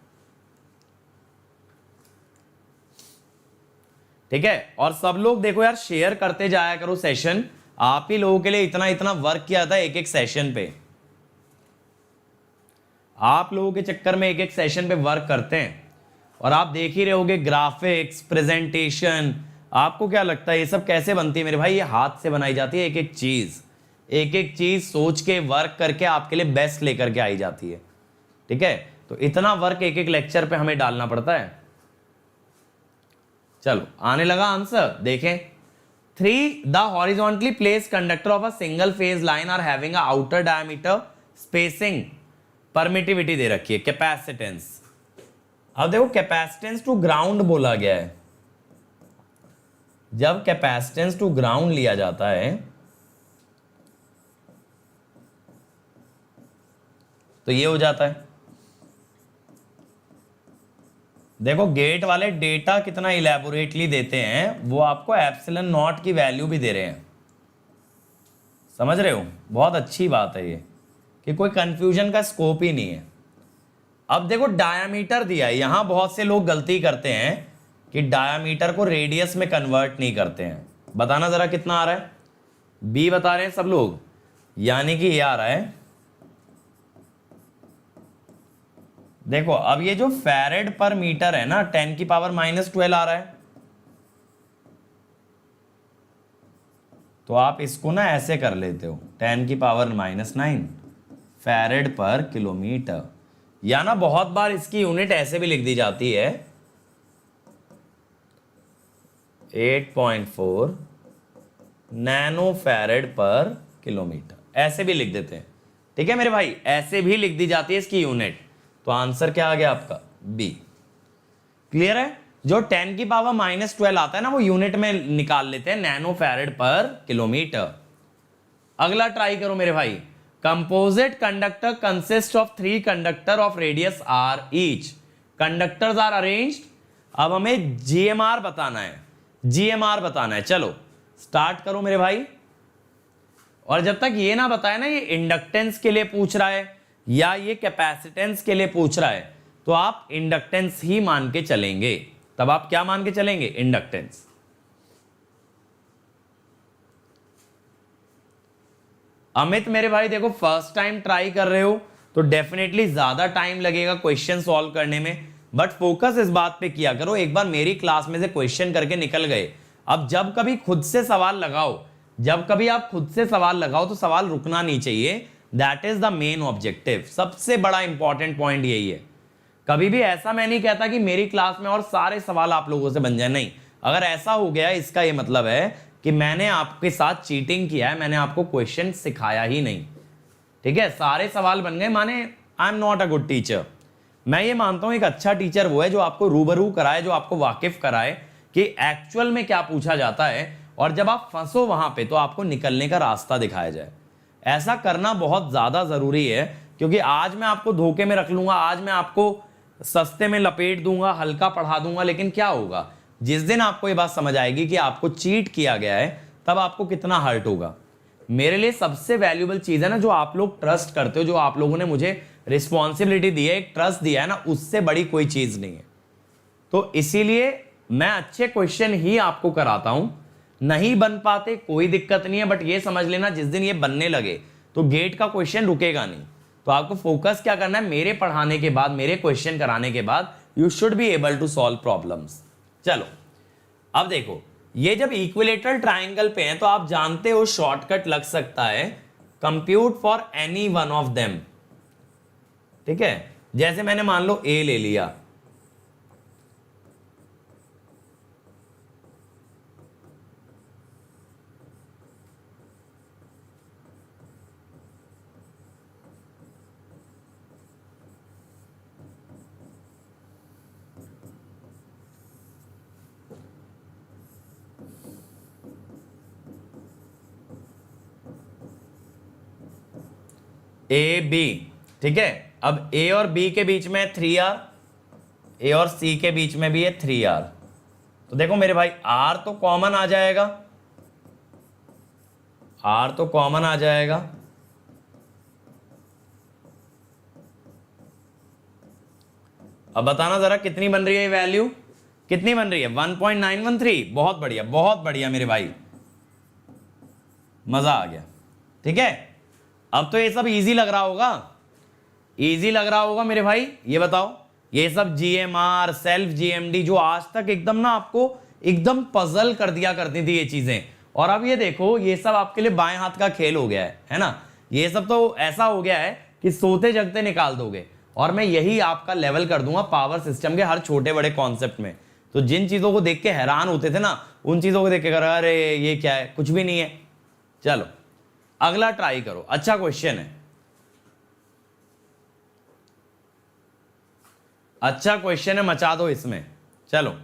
ठीक है, और सब लोग देखो यार शेयर करते जाया करो सेशन, आप ही लोगों के लिए इतना इतना वर्क किया था एक एक सेशन पे, आप लोगों के चक्कर में एक एक सेशन पे वर्क करते हैं, और आप देख ही रहे होगे ग्राफिक्स, प्रेजेंटेशन। आपको क्या लगता है ये सब कैसे बनती है मेरे भाई? ये हाथ से बनाई जाती है, एक एक चीज सोच के वर्क करके आपके लिए बेस्ट लेकर के आई जाती है। ठीक है, तो इतना वर्क एक एक लेक्चर पे हमें डालना पड़ता है। चलो आने लगा आंसर, देखें। 3 the horizontally placed conductor of a single phase line are having a outer diameter spacing permittivity दे रखी है, कैपेसिटेंस। अब देखो कैपेसिटेंस टू ग्राउंड बोला गया है। जब कैपेसिटेंस टू ग्राउंड लिया जाता है तो ये हो जाता है। देखो गेट वाले डेटा कितना इलेबोरेटली देते हैं, वो आपको एप्सिलॉन नॉट की वैल्यू भी दे रहे हैं। समझ रहे हो, बहुत अच्छी बात है ये कि कोई कंफ्यूजन का स्कोप ही नहीं है। अब देखो डायामीटर दिया है, यहां बहुत से लोग गलती करते हैं कि डायामीटर को रेडियस में कन्वर्ट नहीं करते हैं। बताना जरा कितना आ रहा है, बी बता रहे हैं सब लोग, यानी कि ये आ रहा है, देखो अब ये जो फैरेड पर मीटर है ना 10 की पावर -12 आ रहा है, तो आप इसको ना ऐसे कर लेते हो 10 की पावर -9 फैरेड पर किलोमीटर, या ना बहुत बार इसकी यूनिट ऐसे भी लिख दी जाती है 8.4 नैनो फैरेड पर किलोमीटर, ऐसे भी लिख देते हैं। ठीक है मेरे भाई, ऐसे भी लिख दी जाती है इसकी यूनिट। तो आंसर क्या आ गया आपका, बी। क्लियर है, जो 10 की पावर -12 आता है ना वो यूनिट में निकाल लेते हैं, नैनो फैरेड पर किलोमीटर। अगला ट्राई करो मेरे भाई। Composite conductor consist of 3 conductor of radius r each, conductors are arranged. अब हमें GMR बताना है, GMR बताना है। चलो स्टार्ट करो मेरे भाई। और जब तक ये ना बताए ना ये इंडक्टेंस के लिए पूछ रहा है या ये कैपेसिटेंस के लिए पूछ रहा है, तो आप इंडक्टेंस ही मान के चलेंगे। तब आप क्या मान के चलेंगे, इंडक्टेंस। अमित मेरे भाई देखो फर्स्ट टाइम ट्राई कर रहे हो तो डेफिनेटली ज्यादा टाइम लगेगा क्वेश्चन सॉल्व करने में, बट फोकस इस बात पे किया करो, एक बार मेरी क्लास में से क्वेश्चन करके निकल गए। अब जब कभी खुद से सवाल लगाओ, जब कभी आप खुद से सवाल लगाओ तो सवाल रुकना नहीं चाहिए। That is the main objective, सबसे बड़ा इंपॉर्टेंट पॉइंट यही है। कभी भी ऐसा मैं नहीं कहता कि मेरी क्लास में और सारे सवाल आप लोगों से बन जाए, नहीं। अगर ऐसा हो गया इसका ये मतलब है कि मैंने आपके साथ चीटिंग किया है, मैंने आपको क्वेश्चन सिखाया ही नहीं। ठीक है, सारे सवाल बन गए माने I am not a good teacher. मैं ये मानता हूं एक अच्छा टीचर वो है जो आपको रूबरू कराए, जो आपको वाकिफ कराए कि एक्चुअल में क्या पूछा जाता है, और जब आप फंसो वहां पे तो आपको निकलने का रास्ता दिखाया जाए। ऐसा करना बहुत ज्यादा जरूरी है, क्योंकि आज मैं आपको धोखे में रख लूंगा, आज मैं आपको सस्ते में लपेट दूंगा, हल्का पढ़ा दूंगा, लेकिन क्या होगा जिस दिन आपको ये बात समझ आएगी कि आपको चीट किया गया है, तब आपको कितना हर्ट होगा। मेरे लिए सबसे वैल्यूएबल चीज है ना जो आप लोग ट्रस्ट करते हो, जो आप लोगों ने मुझे रिस्पॉन्सिबिलिटी दी है, एक ट्रस्ट दिया है ना, उससे बड़ी कोई चीज नहीं है। तो इसीलिए मैं अच्छे क्वेश्चन ही आपको कराता हूं। नहीं बन पाते कोई दिक्कत नहीं है, बट ये समझ लेना जिस दिन ये बनने लगे तो गेट का क्वेश्चन रुकेगा नहीं। तो आपको फोकस क्या करना है, मेरे पढ़ाने के बाद, मेरे क्वेश्चन कराने के बाद you should be able to solve problems. चलो अब देखो, ये जब इक्विलेटरल ट्राइंगल पे हैं तो आप जानते हो शॉर्टकट लग सकता है compute for any one of them. ठीक है, जैसे मैंने मान लो ए ले लिया, ए बी। ठीक है, अब ए और बी के बीच में 3R, ए और सी के बीच में भी है 3R। तो देखो मेरे भाई R तो कॉमन आ जाएगा, R तो कॉमन आ जाएगा। अब बताना जरा कितनी बन रही है वैल्यू, कितनी बन रही है, 1.913। बहुत बढ़िया, बहुत बढ़िया मेरे भाई, मजा आ गया। ठीक है, अब तो ये सब इजी लग रहा होगा, इजी लग रहा होगा मेरे भाई। ये बताओ, ये सब GMR, सेल्फ GMD जो आज तक एकदम ना आपको एकदम पजल कर दिया करती थी ये चीजें, और अब ये देखो ये सब आपके लिए बाएं हाथ का खेल हो गया है ना। ये सब तो ऐसा हो गया है कि सोते जगते निकाल दोगे। और मैं यही आपका लेवल कर दूंगा पावर सिस्टम के हर छोटे बड़े कॉन्सेप्ट में। तो जिन चीजों को देख के हैरान होते थे ना, उन चीजों को देख के कर अरे ये क्या है, कुछ भी नहीं है। चलो अगला ट्राई करो, अच्छा क्वेश्चन है, अच्छा क्वेश्चन है, मचा दो इसमें। चलो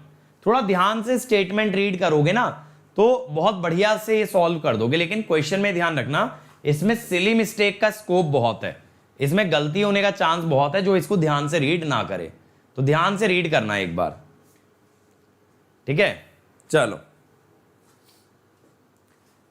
थोड़ा ध्यान से स्टेटमेंट रीड करोगे ना तो बहुत बढ़िया से ये सॉल्व कर दोगे, लेकिन क्वेश्चन में ध्यान रखना इसमें सिली मिस्टेक का स्कोप बहुत है, इसमें गलती होने का चांस बहुत है। जो इसको ध्यान से रीड ना करे तो ध्यान से रीड करना एक बार, ठीक है। चलो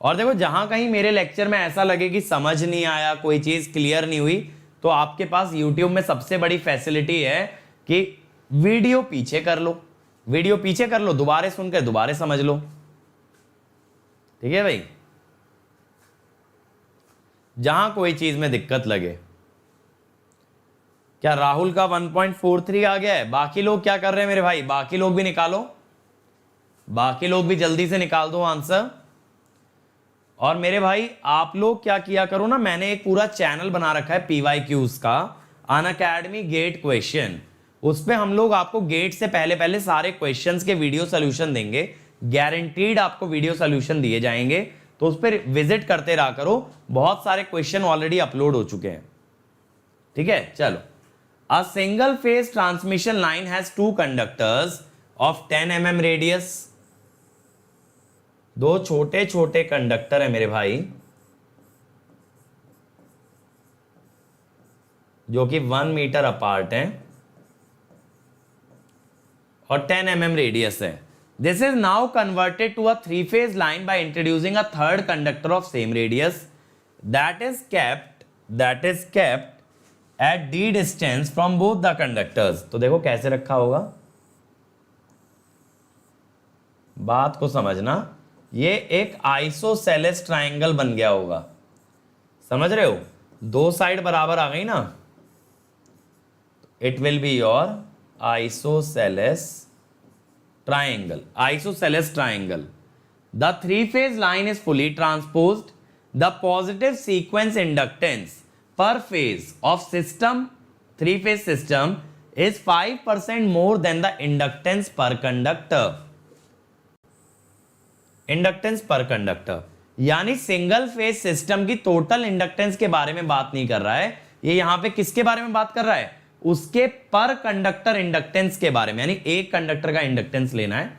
और देखो, जहां कहीं मेरे लेक्चर में ऐसा लगे कि समझ नहीं आया, कोई चीज क्लियर नहीं हुई, तो आपके पास YouTube में सबसे बड़ी फैसिलिटी है कि वीडियो पीछे कर लो, वीडियो पीछे कर लो, दोबारा सुनकर दोबारा समझ लो, ठीक है भाई। जहां कोई चीज में दिक्कत लगे। क्या राहुल का 1.43 आ गया है? बाकी लोग क्या कर रहे हैं मेरे भाई? बाकी लोग भी निकालो, बाकी लोग भी जल्दी से निकाल दो आंसर। और मेरे भाई आप लोग क्या किया करो ना, मैंने एक पूरा चैनल बना रखा है PYQs का, अनअकैडमी गेट क्वेश्चन। उस पे हम लोग आपको गेट से पहले पहले सारे क्वेश्चंस के वीडियो सोल्यूशन देंगे, गारंटीड आपको वीडियो सोल्यूशन दिए जाएंगे। तो उस पर विजिट करते रहा करो, बहुत सारे क्वेश्चन ऑलरेडी अपलोड हो चुके हैं, ठीक है। चलो, अ single phase transmission line has 2 conductors of 10 mm radius. दो छोटे छोटे कंडक्टर है मेरे भाई, जो कि 1 मीटर अपार्ट है और 10 mm रेडियस है। This is now converted to a 3-phase line by introducing a third conductor of same radius that is kept at d distance from both the conductors। तो देखो कैसे रखा होगा, बात को समझना। ये एक आइसोसेलेस ट्राइंगल बन गया होगा, समझ रहे हो? दो साइड बराबर आ गई ना, it will be your isosceles triangle, isosceles triangle. The three-phase line is fully transposed. The positive sequence inductance per phase of system, three-phase system, is 5% more than the inductance per conductor. Inductance per conductor, यानी single phase system की total inductance के बारे में बात नहीं कर रहा है, ये यहां पे किसके बारे में बात कर रहा है? उसके पर कंडक्टर इंडक्टेंस के बारे में, यानी एक कंडक्टर का इंडक्टेंस लेना है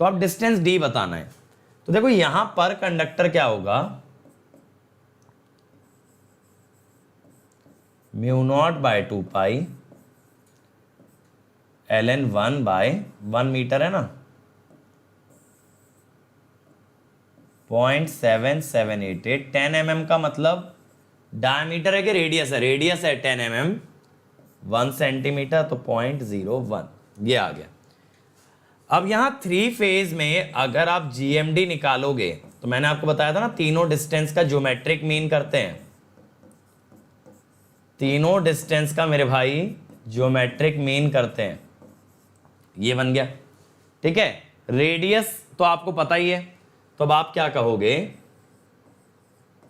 तो आप डिस्टेंस d बताना है। तो देखो यहां पर कंडक्टर क्या होगा, μ0/2 पाई ln 1/1 मीटर है ना, 0.7788। 10 mm का मतलब डायमीटर है कि रेडियस है? रेडियस है 10 mm, 1 सेंटीमीटर तो 0.01, ये आ गया। अब यहां 3 फेज में अगर आप GMD निकालोगे तो मैंने आपको बताया था ना, तीनों डिस्टेंस का ज्योमेट्रिक मीन करते हैं, तीनों डिस्टेंस का मेरे भाई ज्योमेट्रिक मीन करते हैं, ये बन गया, ठीक है। रेडियस तो आपको पता ही है, तो अब आप क्या कहोगे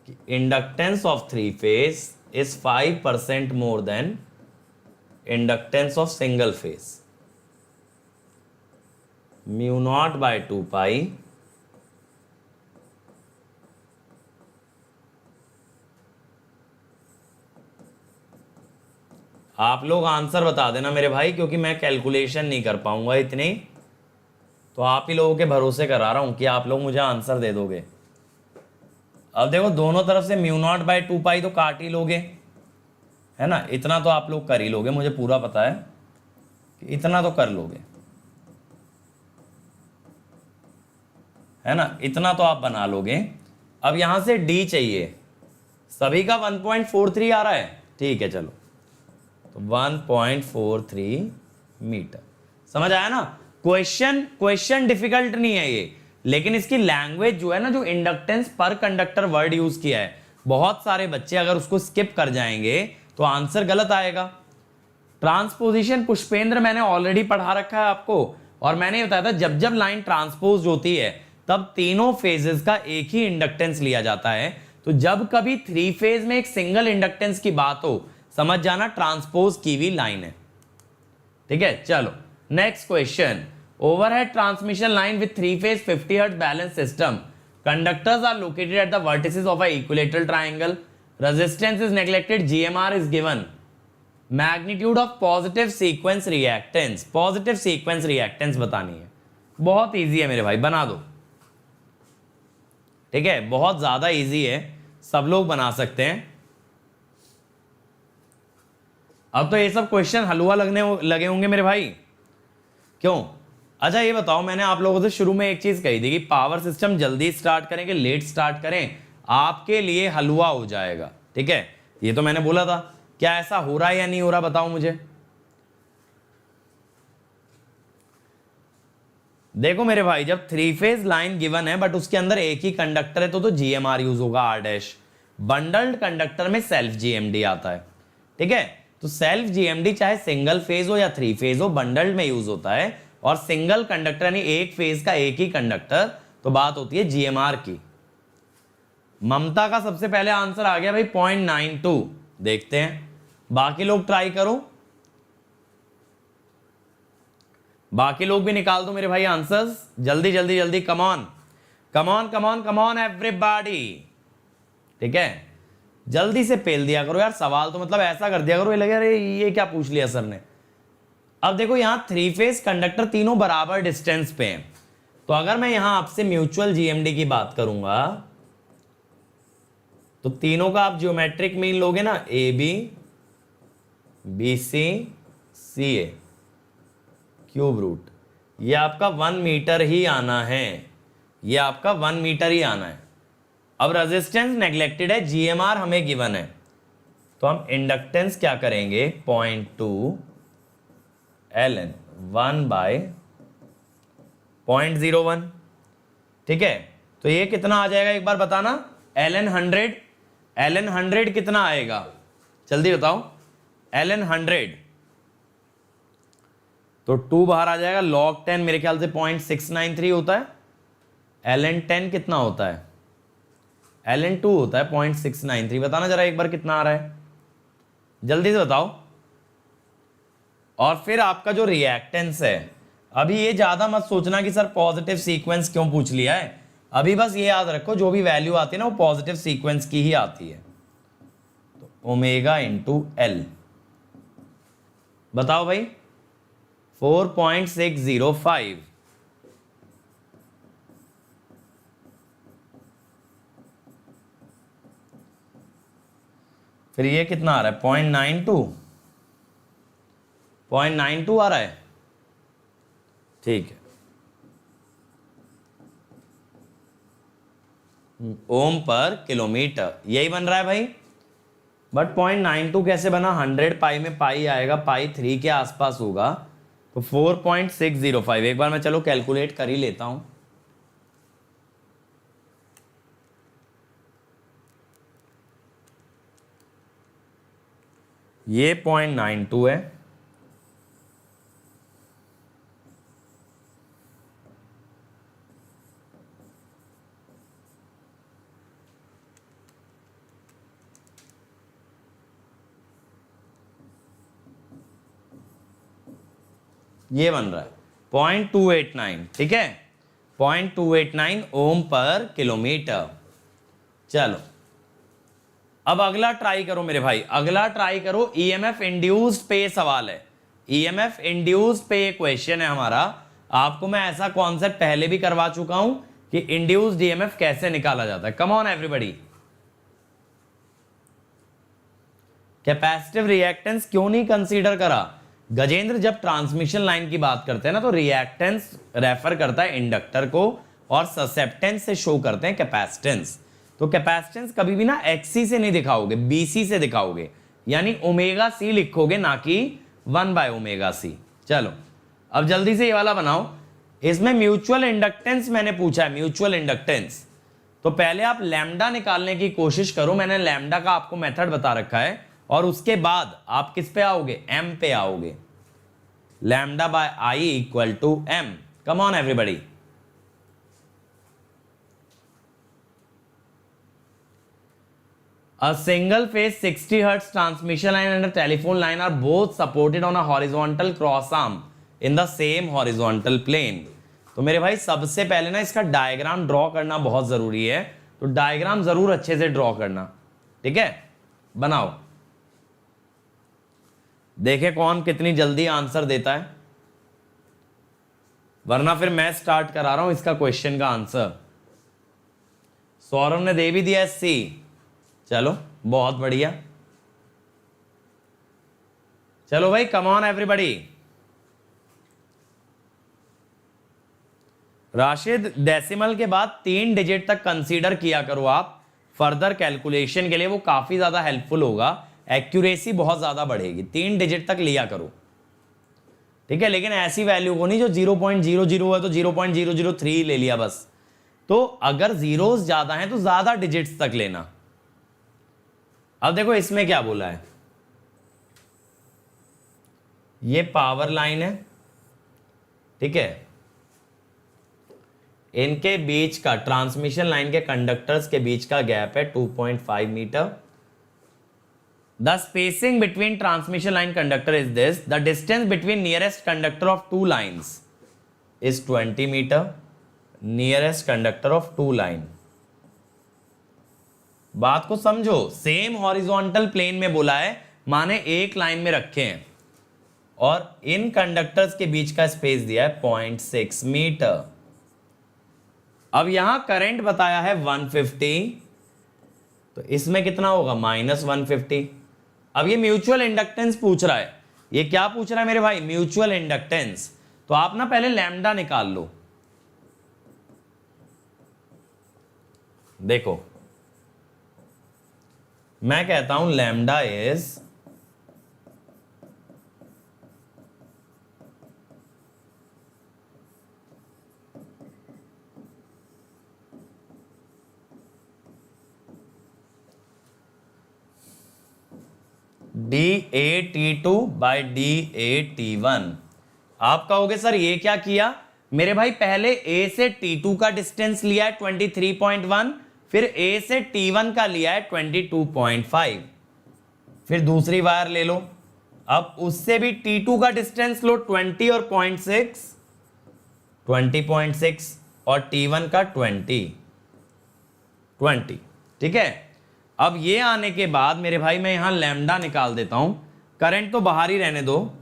कि inductance of 3 phase is 5% more than inductance of single phase. μ0/2 pi आप लोग आंसर बता देना मेरे भाई, क्योंकि मैं कैलकुलेशन नहीं कर पाऊंगा इतनी, तो आप ही लोगों के भरोसे करा रहा हूं कि आप लोग मुझे आंसर दे दोगे। अब देखो दोनों तरफ से μ0/2 पाई तो काट ही लोगे, है ना, इतना तो आप लोग कर ही लोगे, मुझे पूरा पता है कि इतना तो कर लोगे, है ना, इतना तो आप बना लोगे। अब यहां से d चाहिए, सभी का 1.43 आ रहा है, ठीक है। चलो तो 1.43 मीटर, समझ आया ना? क्वेश्चन डिफिकल्ट नहीं है ये, लेकिन इसकी लैंग्वेज जो है ना, जो इंडक्टेंस पर कंडक्टर वर्ड यूज किया है, बहुत सारे बच्चे अगर उसको स्किप कर जाएंगे तो आंसर गलत आएगा। ट्रांसपोजिशन पुष्पेंद्र मैंने ऑलरेडी पढ़ा रखा है आपको, और मैंने बताया था जब जब लाइन ट्रांसपोज होती है तब तीनों फेजेस का एक ही इंडक्टेंस लिया जाता है। तो जब कभी 3 फेज में एक सिंगल इंडक्टेंस की बात हो, समझ जाना ट्रांसपोज की हुई लाइन है, ठीक है। चलो next question, overhead transmission line with 3 phase 50 hertz balance system, conductors are located at the vertices of a equilateral triangle, resistance is neglected, GMR is given, magnitude of positive sequence reactance, positive sequence reactance बतानी है। बहुत easy है मेरे भाई, बना दो, ठीक है, बहुत ज्यादा इजी है, सब लोग बना सकते हैं। अब तो ये सब क्वेश्चन हलवा लगे होंगे मेरे भाई, क्यों? अच्छा ये बताओ, मैंने आप लोगों से शुरू में एक चीज कही थी कि पावर सिस्टम जल्दी स्टार्ट करें कि लेट स्टार्ट करें, आपके लिए हलवा हो जाएगा, ठीक है। ये तो मैंने बोला था, क्या ऐसा हो रहा है या नहीं हो रहा, बताओ मुझे। देखो मेरे भाई, जब 3 फेज लाइन गिवन है बट उसके अंदर एक ही कंडक्टर है तो जीएमआर यूज होगा, आर डैश। बंडल्ड कंडक्टर में सेल्फ जीएमडी आता है, ठीक है। तो सेल्फ जीएमडी चाहे सिंगल फेज हो या 3 फेज हो, बंडल्ड में यूज होता है। और सिंगल कंडक्टर यानी एक फेज का एक ही कंडक्टर, तो बात होती है जीएमआर की। ममता का सबसे पहले आंसर आ गया भाई 0.92, देखते हैं बाकी लोग ट्राई करो, बाकी लोग भी निकाल दो मेरे भाई आंसर्स, जल्दी जल्दी जल्दी, come on come on come on come on everybody, ठीक है। जल्दी से पेल दिया करो यार सवाल, तो मतलब ऐसा कर दिया करो ये लगे अरे ये क्या पूछ लिया सर ने। अब देखो यहां 3 फेज कंडक्टर तीनों बराबर डिस्टेंस पे हैं, तो अगर मैं यहां आपसे म्यूचुअल जीएमडी की बात करूंगा तो तीनों का आप ज्योमेट्रिक मीन लोगे ना, A B B C C A cube root, ये आपका 1 मीटर ही आना है, ये आपका 1 मीटर ही आना है। अब रेजिस्टेंस नेग्लेक्टेड है, जीएमआर हमें गिवन है, तो हम इंडक्टेंस क्या करेंगे 0.2 ln 1/0.01, ठीक है। तो ये कितना आ जाएगा एक बार बताना, ln 100 कितना आएगा जल्दी बताओ, ln 100 तो 2 बाहर आ जाएगा, log 10 मेरे ख्याल से 0.693 होता है, ln 10 कितना होता है, ln 2 होता है 0.693, बताना जरा एक बार कितना आ रहा है, जल्दी से बताओ। और फिर आपका जो रिएक्टेंस है, अभी ये ज्यादा मत सोचना कि सर पॉजिटिव सीक्वेंस क्यों पूछ लिया है, अभी बस ये याद रखो जो भी वैल्यू आती है ना वो पॉजिटिव सीक्वेंस की ही आती है, तो ओमेगा इंटू एल, बताओ भाई 4.605, फिर ये कितना आ रहा है 0.92 आ रहा है, ठीक है। ओम पर किलोमीटर यही बन रहा है भाई, बट 0.92 कैसे बना, 100 पाई में पाई आएगा, पाई 3 के आसपास होगा, तो 4.605, एक बार मैं चलो कैलकुलेट कर ही लेता हूं। ये 0.92 है, ये बन रहा है 0.289, ठीक है, 0.289 ओम पर किलोमीटर। चलो अब अगला ट्राई करो मेरे भाई, अगला ट्राई करो, ईएमएफ इंड्यूस्ड पे सवाल है, ईएमएफ इंड्यूस्ड पे क्वेश्चन है हमारा। आपको मैं ऐसा कॉन्सेप्ट पहले भी करवा चुका हूं कि इंड्यूस्ड ईएमएफ कैसे निकाला जाता है। कम ऑन एवरीबॉडी, कैपेसिटिव रिएक्टेंस क्यों नहीं कंसीडर करा गजेंद्र? जब ट्रांसमिशन लाइन की बात करते हैं ना तो रिएक्टेंस रेफर करता है इंडक्टर को और ससेप्टेंस से शो करते हैं कैपेसिटेंस। तो कैपेसिटेंस कभी भी ना एक्सी से नहीं दिखाओगे, बीसी से दिखाओगे, यानी ओमेगा सी लिखोगे, ना कि 1/ओमेगा सी। चलो अब जल्दी से ये वाला बनाओ, इसमें म्यूचुअल इंडक्टेंस मैंने पूछा है, म्यूचुअल इंडक्टेंस। तो पहले आप लैम्डा निकालने की कोशिश करो, मैंने लैम्डा का आपको मेथड बता रखा है, और उसके बाद आप किस पे आओगे, एम पे आओगे, lambda by I equal to M. Come on everybody, A single phase 60 hertz transmission line and a telephone line are both supported on a horizontal cross arm in the same horizontal plane. तो मेरे भाई सबसे पहले ना इसका diagram draw करना बहुत जरूरी है, तो डायग्राम जरूर अच्छे से ड्रॉ करना, ठीक है? बनाओ, देखे कौन कितनी जल्दी आंसर देता है, वरना फिर मैं स्टार्ट करा रहा हूं इसका क्वेश्चन का आंसर। सौरभ ने दे भी दिया सी, चलो बहुत बढ़िया। चलो भाई कम ऑन एवरीबॉडी। राशिद, डेसिमल के बाद 3 डिजिट तक कंसीडर किया करो आप फर्दर कैलकुलेशन के लिए, वो काफी ज्यादा हेल्पफुल होगा, एक्यूरेसी बहुत ज्यादा बढ़ेगी। 3 डिजिट तक लिया करो, ठीक है? लेकिन ऐसी वैल्यू को नहीं जो 0.00 है तो 0.003 ले लिया बस। तो अगर जीरोस ज्यादा हैं तो ज्यादा डिजिट्स तक लेना। अब देखो इसमें क्या बोला है, ये पावर लाइन है, ठीक है? इनके बीच का, ट्रांसमिशन लाइन के कंडक्टर्स के बीच का गैप है 2.5 metre. The spacing between transmission line conductor is this, the distance between nearest conductor of 2 lines is 20 metre, nearest conductor of 2 line. बात को समझो, सेम हॉरिजॉन्टल प्लेन में बोला है, माने एक लाइन में रखे हैं, और इन कंडक्टर्स के बीच का स्पेस दिया है 0.6 मीटर। अब यहां करंट बताया है 150, तो इसमें कितना होगा -150। अब ये म्यूचुअल इंडक्टेंस पूछ रहा है, ये क्या पूछ रहा है मेरे भाई? Mutual inductance. तो आप ना पहले लैम्डा निकाल लो। देखो मैं कहता हूं lambda is dA/T2 by dA/T1। आप कहोगे सर ये क्या किया? मेरे भाई पहले A से T2 का डिस्टेंस लिया है 23.1, फिर A से T1 का लिया है 22.5, फिर दूसरी वायर ले लो, अब उससे भी T2 का डिस्टेंस लो 20 और 0.6, 20.6 और T1 का 20, ठीक है? अब ये आने के बाद मेरे भाई मैं यहां लैम्डा निकाल देता हूं, करंट तो बाहर ही रहने दो।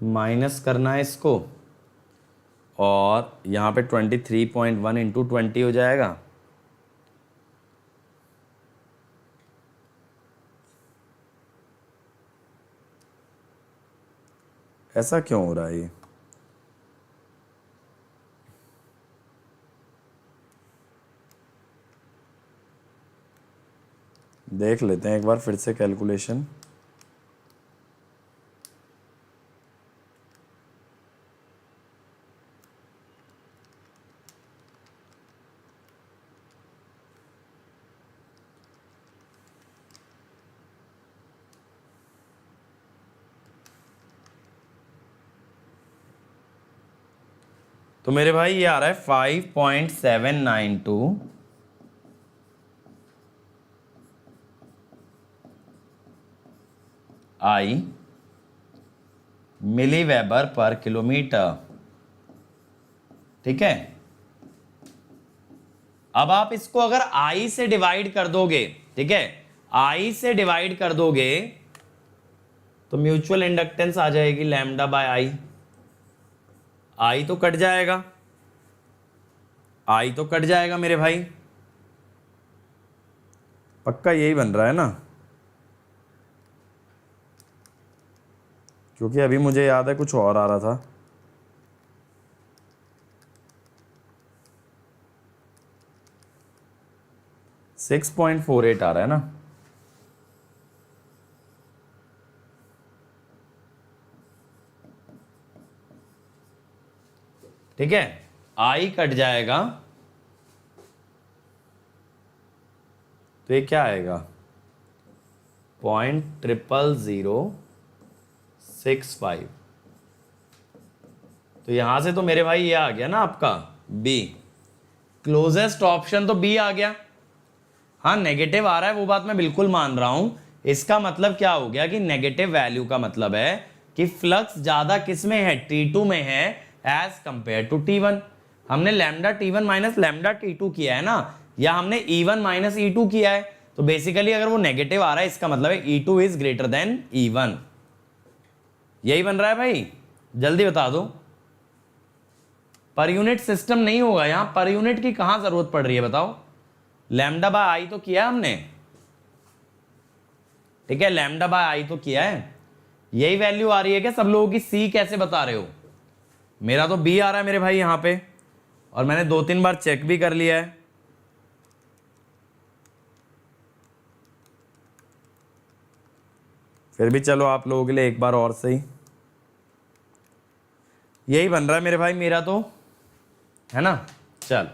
माइनस करना है इसको, और यहाँ पे 23.1 इंटू 20 हो जाएगा। ऐसा क्यों हो रहा है ये? देख लेते हैं एक बार फिर से कैलकुलेशन। तो मेरे भाई ये आ रहा है 5.792 I milli weber per kilometre, ठीक है? अब आप इसको अगर I से डिवाइड कर दोगे, ठीक है, I से डिवाइड कर दोगे तो म्यूचुअल इंडक्टेंस आ जाएगी लैम्डा बाय आई। आई तो कट जाएगा, आई तो कट जाएगा मेरे भाई, पक्का यही बन रहा है ना? क्योंकि अभी मुझे याद है कुछ और आ रहा था। सिक्स 6.48 आ रहा है ना? ठीक है, आई कट जाएगा तो ये क्या आएगा 0.0006 तो यहां से तो मेरे भाई ये आ गया ना आपका बी, क्लोजेस्ट ऑप्शन तो बी आ गया। हाँ नेगेटिव आ रहा है वो बात मैं बिल्कुल मान रहा हूं, इसका मतलब क्या हो गया कि नेगेटिव वैल्यू का मतलब है कि फ्लक्स ज्यादा किस में है, T2 में है एज कंपेयर टू T1। हमने lambda T1 minus lambda T2 किया है ना, या हमने E1 माइनस E2 किया है, तो बेसिकली अगर वो नेगेटिव आ रहा है इसका मतलब है E2 is greater than E1। यही बन रहा है भाई, जल्दी बता दो। पर यूनिट सिस्टम नहीं होगा यहां, पर यूनिट की कहां जरूरत पड़ रही है बताओ। लैम्डा बाय आई तो किया हमने, ठीक है, लैम्डा बाय आई तो किया है। यही वैल्यू आ रही है क्या सब लोगों की? सी कैसे बता रहे हो? मेरा तो बी आ रहा है मेरे भाई यहां पे, और मैंने 2-3 बार चेक भी कर लिया है। फिर भी चलो आप लोगों के लिए एक बार और सही, यही बन रहा है मेरे भाई मेरा तो, है ना। चल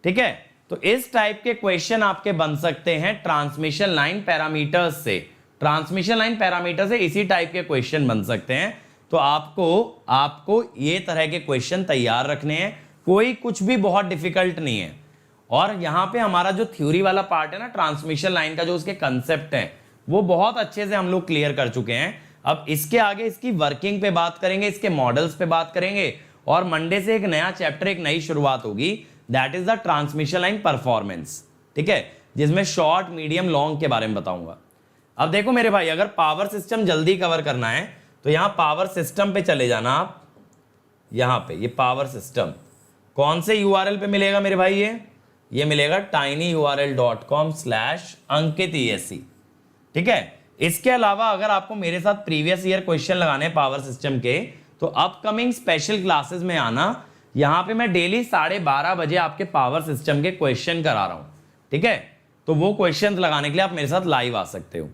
ठीक है, तो इस टाइप के क्वेश्चन आपके बन सकते हैं ट्रांसमिशन लाइन पैरामीटर्स से। ट्रांसमिशन लाइन पैरामीटर से इसी टाइप के क्वेश्चन बन सकते हैं। तो आपको ये तरह के क्वेश्चन तैयार रखने हैं, कोई कुछ भी बहुत डिफिकल्ट नहीं है। और यहां पे हमारा जो थ्योरी वाला पार्ट है ना, ट्रांसमिशन लाइन का जो उसके कंसेप्ट है वो बहुत अच्छे से हम लोग क्लियर कर चुके हैं। अब इसके आगे इसकी वर्किंग पे बात करेंगे, इसके मॉडल्स पे बात करेंगे, और मंडे से एक नया चैप्टर, एक नई शुरुआत होगी, that is the transmission line performance, ठीक है, जिसमें शॉर्ट मीडियम लॉन्ग के बारे में बताऊंगा। अब देखो मेरे भाई, अगर पावर सिस्टम जल्दी कवर करना है तो यहां पावर सिस्टम पे चले जाना आप। यहां पे ये पावर सिस्टम कौन से URL पे मिलेगा मेरे भाई? ये मिलेगा tinyurl.com/ankit.esc, ठीक है। इसके अलावा अगर आपको मेरे साथ प्रीवियस ईयर क्वेश्चन लगाने हैं पावर सिस्टम के, तो अपकमिंग स्पेशल क्लासेस में आना। यहां पे मैं डेली 12:30 बजे आपके पावर सिस्टम के क्वेश्चन करा रहा हूं, ठीक है। तो वो क्वेश्चन लगाने के लिए आप मेरे साथ लाइव आ सकते हो।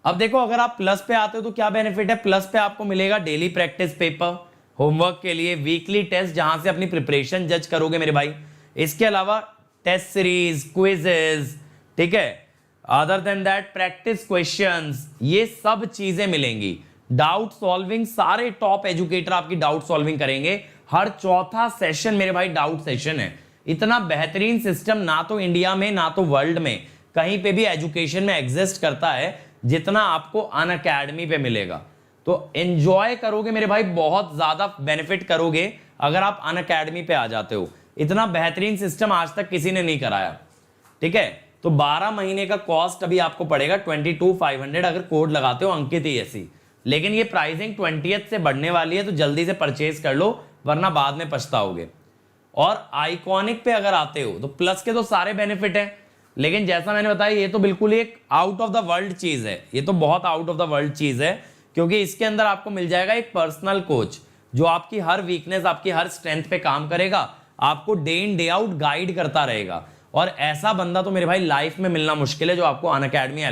अब देखो, अगर आप प्लस पे आते हो तो क्या बेनिफिट है? प्लस पे आपको मिलेगा डेली प्रैक्टिस पेपर होमवर्क के लिए, वीकली टेस्ट जहां से अपनी प्रिपरेशन जज करोगे मेरे भाई। इसके अलावा टेस्ट सीरीज, क्विजेज, ठीक है, other than that practice questions, ये सब चीजें मिलेंगी। डाउट सॉल्विंग, सारे टॉप एजुकेटर आपकी डाउट सॉल्विंग करेंगे। हर चौथा सेशन मेरे भाई डाउट सेशन है। इतना बेहतरीन सिस्टम ना तो इंडिया में ना तो वर्ल्ड में कहीं पे भी एजुकेशन में एग्जिस्ट करता है जितना आपको अनअकैडमी पे मिलेगा। तो एंजॉय करोगे मेरे भाई, बहुत ज्यादा बेनिफिट करोगे अगर आप अनअकैडमी पे आ जाते हो। इतना बेहतरीन सिस्टम आज तक किसी ने नहीं कराया, ठीक है। तो 12 महीने का कॉस्ट अभी आपको पड़ेगा 22,500 अगर कोड लगाते हो अंकित ESE। लेकिन ये प्राइसिंग 20th से बढ़ने वाली है, तो जल्दी से परचेज कर लो वरना बाद में पछताओगे। और आइकॉनिक पे अगर आते हो तो प्लस के तो सारे बेनिफिट हैं, लेकिन जैसा मैंने बताया ये तो बिल्कुल एक आउट ऑफ द वर्ल्ड चीज है। ये तो बहुत आउट ऑफ द वर्ल्ड चीज है, क्योंकि इसके अंदर आपको मिल जाएगा एक पर्सनल कोच जो आपकी हर वीकनेस, आपकी हर स्ट्रेंथ पे काम करेगा, आपको day in day out guide करता रहेगा। और ऐसा बंदा तो मेरे भाई लाइफ में मिलना मुश्किल है जो आपको अनअकैडमी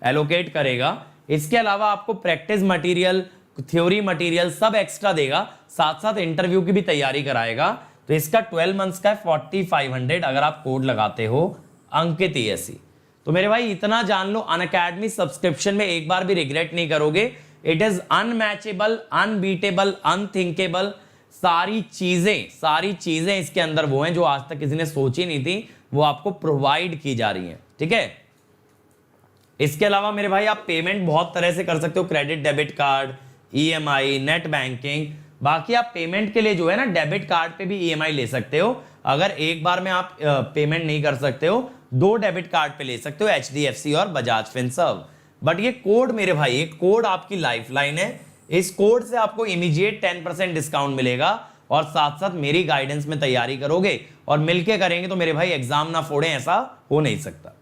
एलोकेट करेगा। इसके अलावा आपको प्रैक्टिस मटेरियल, थ्योरी मटेरियल सब एक्स्ट्रा देगा, साथ साथ इंटरव्यू की भी तैयारी कराएगा। तो इसका 12 मंथ्स का 4500 अगर आप कोड लगाते हो अंकित ESE। तो मेरे भाई इतना जान लो, अनअकैडमी सब्सक्रिप्शन में एक बार भी रिग्रेट नहीं करोगे। It is unmatchable, unbeatable, unthinkable. सारी चीजें इसके अंदर वो हैं जो आज तक किसी ने सोची नहीं थी, वो आपको प्रोवाइड की जा रही हैं, ठीक है। इसके अलावा मेरे भाई आप पेमेंट बहुत तरह से कर सकते हो, credit, debit card, EMI, net banking. बाकी आप पेमेंट के लिए जो है ना, डेबिट कार्ड पे भी EMI ले सकते हो। अगर एक बार में आप पेमेंट नहीं कर सकते हो, 2 डेबिट कार्ड पे ले सकते हो, HDFC और बजाज फिनसर्व। बट ये कोड मेरे भाई, एक कोड आपकी लाइफलाइन है। इस कोड से आपको इमीडिएट 10% डिस्काउंट मिलेगा, और साथ साथ मेरी गाइडेंस में तैयारी करोगे और मिलके करेंगे तो मेरे भाई एग्जाम ना फोड़े, ऐसा हो नहीं सकता।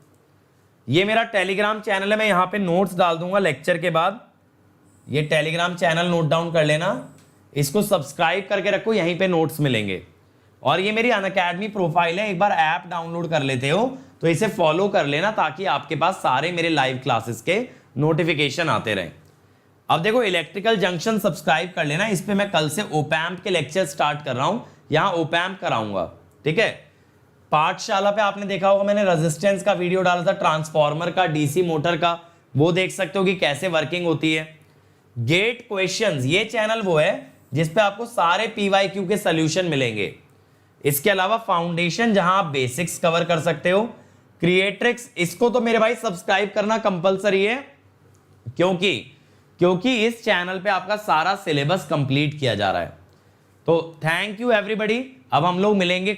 ये मेरा टेलीग्राम चैनल है, मैं यहां पे नोट्स डाल दूंगा लेक्चर के बाद। ये टेलीग्राम चैनल नोट डाउन कर लेना, इसको सब्सक्राइब करके रखो, यहीं पे नोट्स मिलेंगे। और ये मेरी अनअकैडमी प्रोफाइल है, एक बार ऐप डाउनलोड कर लेते हो तो इसे फॉलो कर लेना, ताकि आपके पास सारे मेरे लाइव क्लासेस के नोटिफिकेशन आते रहें। अब देखो इलेक्ट्रिकल जंक्शन सब्सक्राइब कर लेना, इस पे मैं कल से ओपैम्प के लेक्चर स्टार्ट कर रहा हूं, यहां ओपैम्प कराऊंगा, ठीक है। पाठशाला पे आपने देखा होगा मैंने रेजिस्टेंस का वीडियो डाला था, ट्रांसफार्मर का, डीसी मोटर का, वो देख सकते हो कि कैसे वर्किंग होती है। गेट क्वेश्चंस, ये चैनल वो है जिस पे आपको सारे पीवाईक्यू के सॉल्यूशन मिलेंगे। इसके अलावा फाउंडेशन जहां आप बेसिक्स कवर कर सकते हो। क्रिएट्रिक्स, इसको तो मेरे भाई सब्सक्राइब करना कंपलसरी है, क्योंकि इस चैनल पे आपका सारा सिलेबस कंप्लीट किया जा रहा है। तो थैंक यू एवरीबॉडी। अब हम लोग मिलेंगे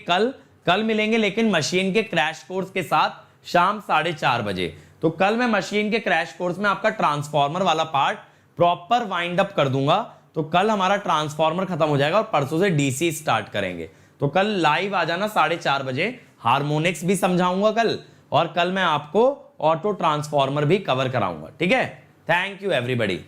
कल मिलेंगे, लेकिन मशीन के क्रैश कोर्स के साथ शाम 4:30 बजे। तो कल मैं मशीन के क्रैश कोर्स में आपका ट्रांसफार्मर वाला पार्ट प्रॉपर वाइंड अप कर दूंगा। तो कल हमारा ट्रांसफार्मर खत्म हो जाएगा और परसों से डीसी स्टार्ट करेंगे। तो कल लाइव आ जाना 4:30 बजे। हार्मोनिक्स भी समझाऊंगा कल, और कल मैं आपको ऑटो ट्रांसफार्मर भी कवर कराऊंगा, ठीक है। Thank you everybody.